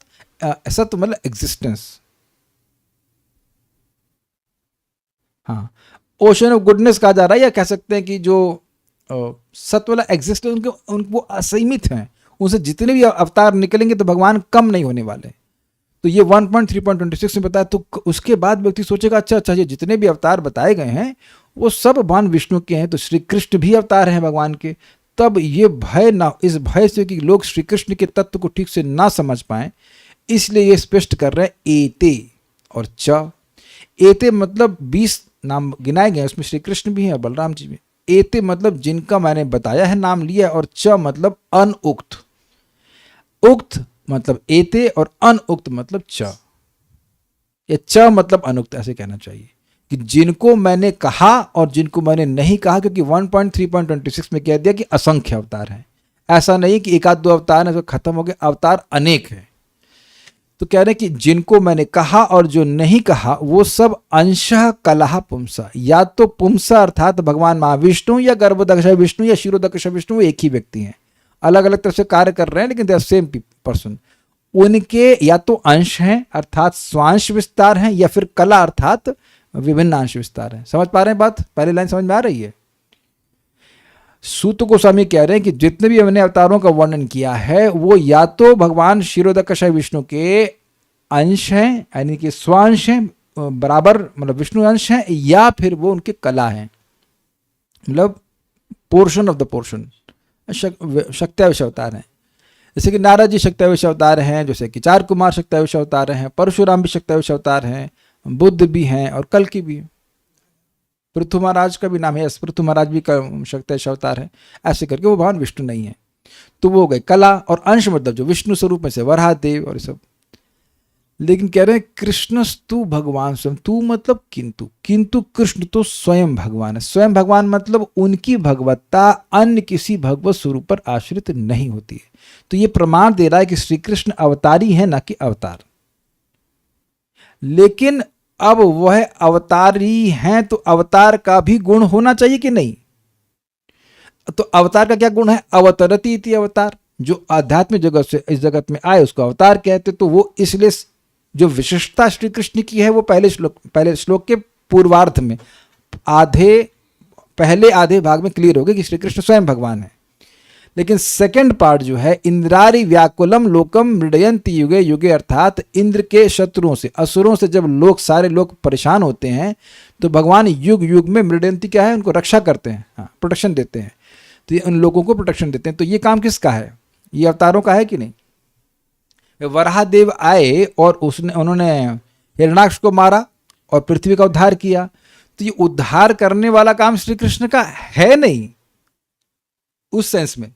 सत्व मतलब एग्जिस्टेंस। हाँ, ओशन ऑफ गुडनेस कहा जा रहा है, या कह सकते हैं कि जो सत्व वाला एग्जिस्टेंस उनको असीमित हैं, उनसे जितने भी अवतार निकलेंगे तो भगवान कम नहीं होने वाले। तो ये 1.3.26 में बताया। तो उसके बाद व्यक्ति सोचेगा अच्छा ये जितने भी अवतार बताए गए हैं वो सब भगवान विष्णु के हैं, तो श्री कृष्ण भी अवतार हैं भगवान के। तब ये भय ना, इस भय से कि लोग श्री कृष्ण के तत्व को ठीक से ना समझ पाएं, इसलिए ये स्पष्ट कर रहे हैं एते और च। एते मतलब 20 नाम गिनाए गए, उसमें श्री कृष्ण भी हैं और बलराम जी भी। एते मतलब जिनका मैंने बताया है, नाम लिया, और च मतलब अनउक्त। उक्त मतलब एते और अनउक्त मतलब च, या च मतलब अनुक्त, ऐसे कहना चाहिए कि जिनको मैंने कहा और जिनको मैंने नहीं कहा, क्योंकि 1.3.26 में कह दिया कि असंख्य अवतार हैं। ऐसा नहीं कि एक आध दो अवतार है तो खत्म हो गए, अवतार अनेक हैं। तो कह रहे हैं कि जिनको मैंने कहा और जो नहीं कहा वो सब अंशः कलह पुंसा, या तो पुंसा अर्थात भगवान महाविष्णु या गर्भोदक्ष विष्णु या क्षीरोदक्ष विष्णु, वो एक ही व्यक्ति हैं, अलग अलग तरह से कार्य कर रहे हैं लेकिन दे आर सेम पर्सन। उनके या तो अंश हैं अर्थात स्वांश विस्तार हैं, या फिर कला अर्थात विभिन्न अंश विस्तार हैं। समझ पा रहे हैं बात? पहली लाइन समझ में आ रही है? सूत गोस्वामी कह रहे हैं कि जितने भी हमने अवतारों का वर्णन किया है वो या तो भगवान क्षीरोदकशाई विष्णु के अंश हैं, यानी कि स्वांश हैं, बराबर मतलब विष्णु अंश हैं, या फिर वो उनके कला हैं, मतलब पोर्शन ऑफ द पोर्शन, शक्त्यावेश अवतार हैं। जैसे कि नारद जी शक्त्यावेश अवतार हैं, जैसे कि 4 कुमार शक्त्यावेश अवतार हैं, परशुराम भी शक्त्यावेश अवतार हैं, बुद्ध भी हैं और कल्कि भी। पृथु महाराज का भी नाम है, पृथु महाराज भी शक्त्यावेश अवतार है। ऐसे करके वो भगवान विष्णु नहीं है। तो वो हो गए कला, और अंश मतलब जो विष्णु स्वरूप में से वराहदेव और सब। लेकिन कह रहे हैं कृष्णस्तु भगवान स्वयं, तू मतलब किंतु, किंतु कृष्ण तो स्वयं भगवान है। स्वयं भगवान मतलब उनकी भगवत्ता अन्य किसी भगवत स्वरूप पर आश्रित नहीं होती है। तो ये प्रमाण दे रहा है कि श्री कृष्ण अवतारी है, ना कि अवतार। लेकिन अब वह अवतारी हैं तो अवतार का भी गुण होना चाहिए कि नहीं? तो अवतार का क्या गुण है? अवतरती इति अवतार, जो आध्यात्मिक जगत से इस जगत में आए उसको अवतार कहते। तो वो इसलिए जो विशिष्टता श्री कृष्ण की है वो पहले श्लोक के पूर्वार्ध में पहले आधे भाग में क्लियर हो गया कि श्री कृष्ण स्वयं भगवान है। लेकिन सेकंड पार्ट जो है, इंद्रारी व्याकुलम लोकम मृडयंति युगे युगे, अर्थात इंद्र के शत्रुओं से, असुरों से जब लोग सारे लोग परेशान होते हैं तो भगवान युग युग में मृडयंति क्या है, उनको रक्षा करते हैं, हाँ प्रोटेक्शन देते हैं। तो ये उन लोगों को प्रोटेक्शन देते हैं। तो ये काम किसका है? ये अवतारों का है कि नहीं? वराहदेव आए और उन्होंने हिरण्याक्ष को मारा और पृथ्वी का उद्धार किया, तो ये उद्धार करने वाला काम श्री कृष्ण का है नहीं उस सेंस में।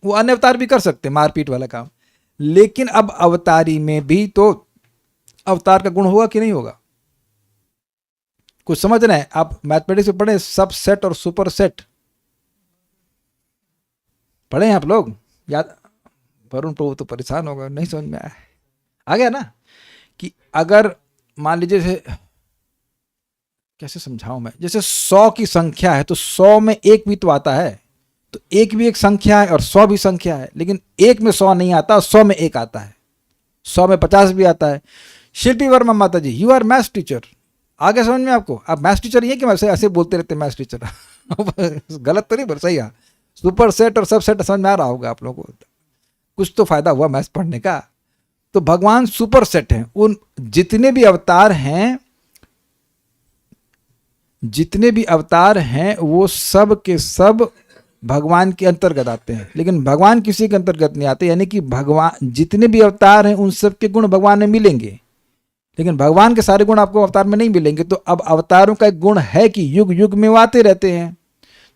वो अन्य अवतार भी कर सकते मारपीट वाला काम, लेकिन अब अवतारी में भी तो अवतार का गुण होगा कि नहीं होगा? कुछ समझना है। आप मैथमेटिक्स में पढ़े सब सेट और सुपर सेट, पढ़े हैं आप लोग? याद? वरुण प्रभु तो परेशान होगा, नहीं समझ में आया। आ गया ना? कि अगर मान लीजिए कैसे समझाऊं मैं, जैसे 100 की संख्या है तो 100 में 1 भी तो आता है, तो 1 भी एक संख्या है और 100 भी संख्या है, लेकिन 1 में 100 नहीं आता और 100 में 1 आता है, 100 में 50 भी आता है। शिल्पी वर्मा माता जी, यू आर मैथ्स टीचर, आगे समझ में आपको? आप मैथ्स टीचर ही है कि वैसे ऐसे बोलते रहते मैथ्स टीचर? गलत तो नहीं, पर सही है। सुपर सेट और सब सेट समझ में आ रहा होगा आप लोगों को, कुछ तो फायदा हुआ मैथ्स पढ़ने का। तो भगवान सुपर सेट हैं, उन जितने भी अवतार हैं, जितने भी अवतार हैं वो सब के सब भगवान के अंतर्गत आते हैं, लेकिन भगवान किसी के अंतर्गत नहीं आते। यानी कि भगवान जितने भी अवतार हैं उन सब के गुण भगवान में मिलेंगे, लेकिन भगवान के सारे गुण आपको अवतार में नहीं मिलेंगे। तो अब अवतारों का एक गुण है कि युग युग में वो आते रहते हैं,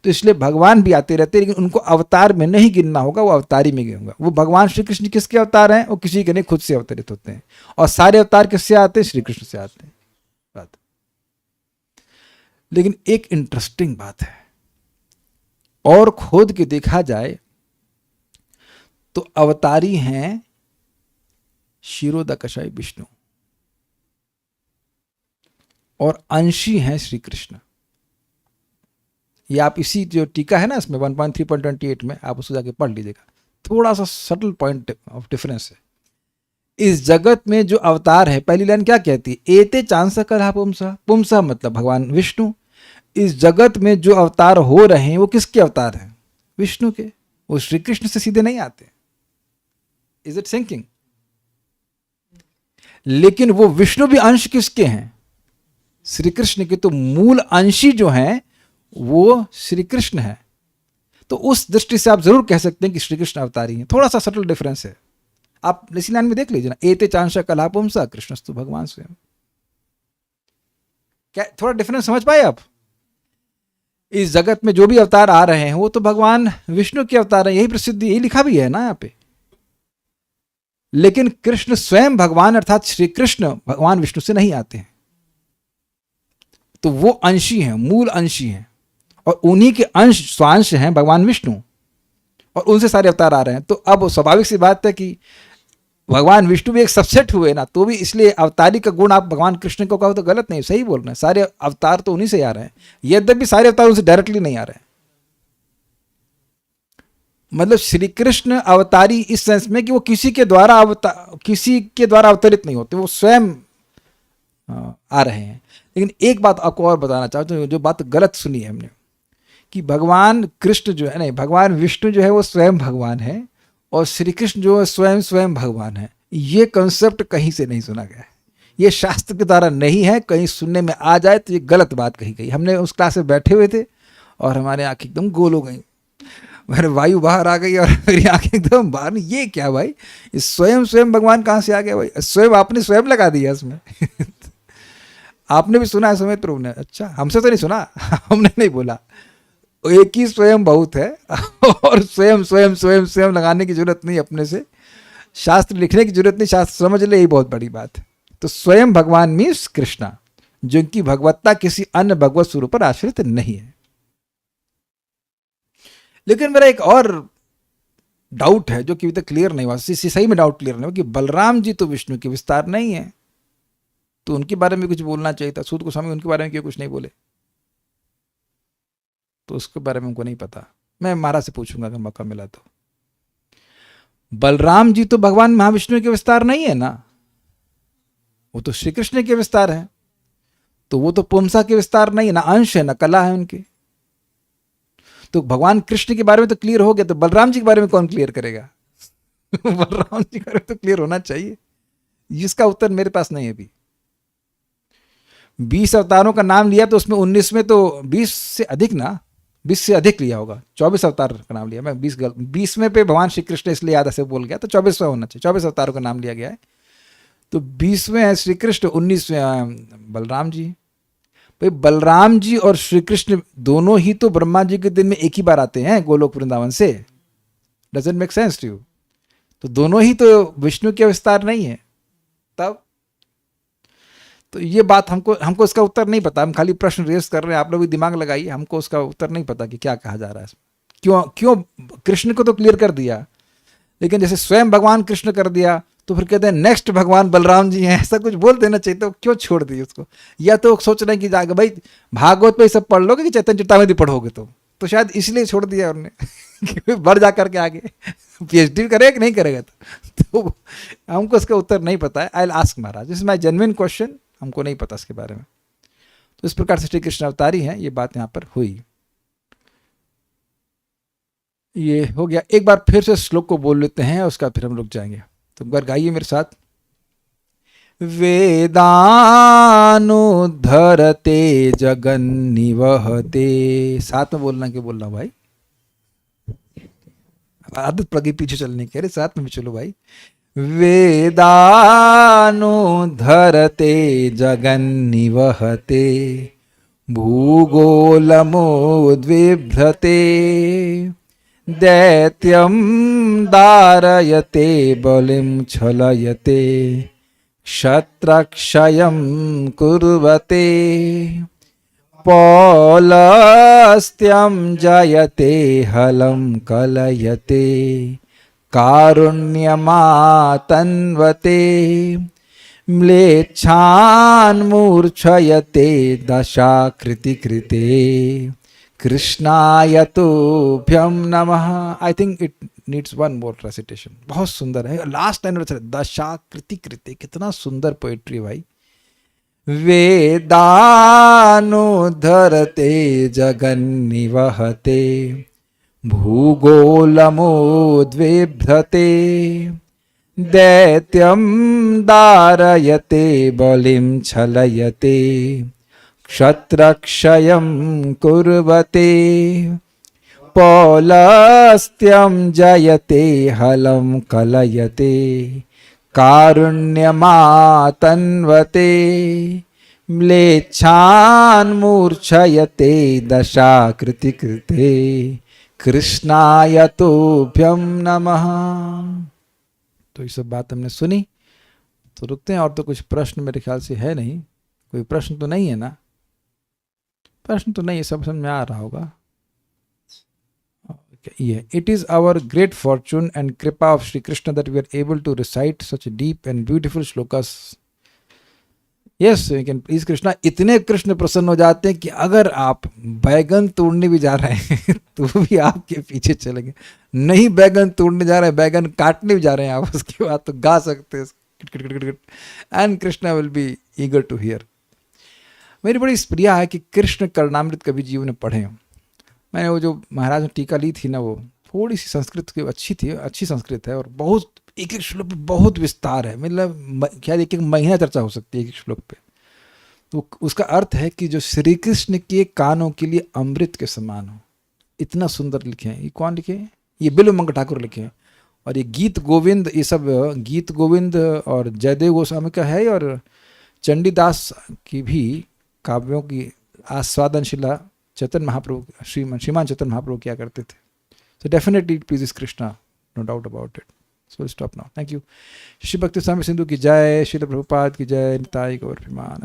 तो इसलिए भगवान भी आते रहते हैं, लेकिन उनको अवतार में नहीं गिनना होगा, वो अवतारी में गिनूंगा। वो भगवान श्री कृष्ण किसके अवतार हैं? वो किसी के नहीं, खुद से अवतरित होते हैं। और सारे अवतार किससे आते हैं? श्री कृष्ण से आते हैं। बात। लेकिन एक इंटरेस्टिंग बात है, और खोद के देखा जाए तो अवतारी हैं क्षीरोदकशाई विष्णु और अंशी हैं श्री कृष्ण। ये आप इसी जो टीका है ना इसमें 1.3.28 में आप उसको जाके पढ़ लीजिएगा, थोड़ा सा सटल पॉइंट ऑफ डिफरेंस है। इस जगत में जो अवतार है, पहली लाइन क्या कहती है? एते चांस कलहा पुंसा, पुंसा मतलब भगवान विष्णु। इस जगत में जो अवतार हो रहे हैं वो किसके अवतार हैं? विष्णु के। वो श्री कृष्ण से सीधे नहीं आते। Is it sinking? लेकिन वो विष्णु भी अंश किसके हैं? श्री कृष्ण के। तो मूल अंशी जो हैं वो श्री कृष्ण है। तो उस दृष्टि से आप जरूर कह सकते हैं कि श्री कृष्ण अवतारी हैं। थोड़ा सा सटल डिफरेंस है, आप इसी लाइन में देख लीजिए ना, एते चांशा कलहा पुंसा कृष्णस्तु भगवान स्वयं। क्या थोड़ा डिफरेंस समझ पाए आप? इस जगत में जो भी अवतार आ रहे हैं वो तो भगवान विष्णु के अवतार हैं, यही प्रसिद्धि, यही लिखा भी है ना यहाँ पे। लेकिन कृष्ण स्वयं भगवान अर्थात श्री कृष्ण भगवान विष्णु से नहीं आते हैं, तो वो अंशी हैं, मूल अंशी हैं, और उन्हीं के अंश स्वांश हैं भगवान विष्णु, और उनसे सारे अवतार आ रहे हैं। तो अब स्वाभाविक सी बात है कि भगवान विष्णु भी एक सबसेट हुए ना, तो भी इसलिए अवतारी का गुण आप भगवान कृष्ण को कहो तो गलत नहीं, सही बोल रहे हैं। सारे अवतार तो उन्हीं से आ रहे हैं, यद्यपि सारे अवतार उनसे डायरेक्टली नहीं आ रहे हैं। मतलब श्री कृष्ण अवतारी इस सेंस में कि वो किसी के द्वारा अवतरित नहीं होते, वो स्वयं आ रहे हैं। लेकिन एक बात आपको और बताना चाहता हूँ, जो बात गलत सुनी है हमने, कि भगवान कृष्ण जो है, नहीं, भगवान विष्णु जो है वो स्वयं भगवान है और श्री कृष्ण जो है स्वयं भगवान है। ये कंसेप्ट कहीं से नहीं सुना गया है, ये शास्त्र के द्वारा नहीं है। कहीं सुनने में आ जाए तो ये गलत बात कही गई। हमने उस क्लास में बैठे हुए थे और हमारे आंखें एकदम गोल हो गई, मेरे वायु बाहर आ गई और मेरी आंखें एकदम बाहर। ये क्या भाई, स्वयं भगवान कहाँ से आ गया भाई? स्वयं आपने स्वयं लगा दिया इसमें। आपने भी सुना है सुमित प्रभु ने? अच्छा, हमसे तो नहीं सुना, हमने नहीं बोला। एक ही स्वयं बहुत है और स्वयं लगाने की जरूरत नहीं अपने से, शास्त्र लिखने की जरूरत नहीं, शास्त्र समझ ले, यही बहुत बड़ी बात है। तो स्वयं भगवान मीन्स कृष्णा, जिनकी भगवत्ता किसी अन्य भगवत स्वरूप पर आश्रित नहीं है। लेकिन मेरा एक और डाउट है जो कि अभी तक क्लियर नहीं हुआ, सही में डाउट क्लियर नहीं हुआ, कि बलराम जी तो विष्णु के विस्तार नहीं है, तो उनके बारे में कुछ बोलना चाहिए था। सूत गोस्वामी उनके बारे में क्यों कुछ नहीं बोले? तो उसके बारे में उनको नहीं पता, मैं महाराज से पूछूंगा अगर मौका मिला तो। बलराम जी तो भगवान महाविष्णु के विस्तार नहीं है ना, वो तो श्री कृष्ण के विस्तार है। तो वो तो पुंसा के विस्तार नहीं है ना, अंश है ना कला है उनके। तो भगवान कृष्ण के बारे में तो क्लियर हो गया, तो बलराम जी के बारे में कौन क्लियर करेगा? बलराम जी के बारे में तो क्लियर होना चाहिए। इसका उत्तर मेरे पास नहीं है अभी। 20 अवतारों का नाम लिया तो उसमें 19 में तो 20 से अधिक ना, 20 से अधिक लिया होगा, 24 अवतार का नाम लिया। मैं 20वें पे भगवान श्री कृष्ण इसलिए याद ऐसे बोल गया, तो 24वां होना चाहिए, 24 अवतारों का नाम लिया गया है। तो 20वें है श्री कृष्ण, 19वें बलराम जी। भाई बलराम जी और श्री कृष्ण दोनों ही तो ब्रह्मा जी के दिन में एक ही बार आते हैं गोलोक वृंदावन से। Doesn't make sense to you? तो दोनों ही तो विष्णु के विस्तार नहीं है। तब तो ये बात हमको इसका उत्तर नहीं पता, हम खाली प्रश्न रेस कर रहे हैं। आप लोग भी दिमाग लगाइए, हमको उसका उत्तर नहीं पता कि क्या कहा जा रहा है इसमें। क्यों कृष्ण को तो क्लियर कर दिया, लेकिन जैसे स्वयं भगवान कृष्ण कर दिया तो फिर कहते हैं नेक्स्ट भगवान बलराम जी हैं, ऐसा कुछ बोल देना चाहिए। तो क्यों छोड़ दिए उसको? या तो सोच रहे हैं कि जाकर भाई भागवत पे सब पढ़ लोगे कि चैतन्य चरितामृत पढ़ोगे, तो शायद इसलिए छोड़ दिया उन्होंने बढ़ जा करके आगे PhD करेगा कि नहीं करेगा। तो हमको इसका उत्तर नहीं पता है। I will ask Maharaj, this is my genuine question, हमको नहीं पता इसके बारे में। तो इस प्रकार से श्री कृष्ण अवतारी हैं, ये बात यहाँ पर हुई। ये हो गया। एक बार फिर से श्लोक को बोल लेते हैं, उसका फिर हम रुक जाएंगे। तो एक बार गाइए मेरे साथ। वेदानुधरते जगन्निवहते। साथ में बोलना के बोलना भाई, आदत प्रगति पीछे चलने के, अरे साथ में भी चलो भाई। वेदानुधरते जगन्निवहते भूगोलमोद्विभ्रते दैत्यं दारयते बलिं छलयते क्षत्रक्षयं कुर्वते पौलस्त्यं जयते हलं कलयते कारुण्यमातन्वते म्लेच्छान् मूर्छयते दशाकृतिकृते कृष्णाय तुभ्यं नमः। I think it needs one more recitation. बहुत सुंदर है लास्ट लाइन, दशाकृतिकृते, कितना सुंदर पोएट्री भाई। वेदानुधरते जगन्निवहते भूगोलमोद्विभ्रते दैत्यं दारयते बलिं छलयते क्षत्रक्षयं कुर्वते पौलस्त्यं जयते हलं कलयते कारुण्यमातन्वते म्लेच्छान् मूर्छयते दशाकृतिकृते कृष्णाय तुभ्यं नमः। तो ये सब बात हमने सुनी, तो रुकते हैं। और तो कुछ प्रश्न मेरे ख्याल से है नहीं। कोई प्रश्न तो नहीं है ना? प्रश्न तो नहीं है, सब समझ में आ रहा होगा। ये it is our great fortune and कृपा of Shri Krishna that we are able to recite such deep and beautiful shlokas. Yes, we can please Krishna. इतने कृष्ण प्रसन्न हो जाते हैं कि अगर आप बैगन तोड़ने भी जा रहे हैं तो भी आपके पीछे चलेंगे। नहीं बैगन तोड़ने जा रहे हैं, बैगन काटने भी जा रहे हैं आप, उसके बाद तो गा सकते हैं and Krishna will be eager to hear. मेरी बड़ी प्रिया है कि कृष्ण कर्णामृत कभी जीवन में पढ़े। मैंने वो जो महाराज ने टीका ली थी ना, वो थोड़ी सी संस्कृत की अच्छी थी, अच्छी संस्कृत है, और बहुत एक एक श्लोक पे बहुत विस्तार है। मतलब क्या एक एक महीना चर्चा हो सकती है एक एक श्लोक पे। तो उसका अर्थ है कि जो श्री कृष्ण के कानों के लिए अमृत के समान हो, इतना सुंदर लिखे हैं। ये कौन लिखे हैं? ये बिल्वमंगल ठाकुर लिखे हैं। और ये गीत गोविंद, ये सब गीत गोविंद और जयदेव गोस्वामी का है, और चंडीदास की भी काव्यों की आस्वादनशिला चैतन्य महाप्रभु, श्रीमान चैतन्य महाप्रभु किया करते थे। So definitely it pleases Krishna, no doubt about it. So stop now. Thank you. Shri Bhakti Swami Sindhu की जय, श्रील प्रभुपाद की जय, निताई गौर अभिमान।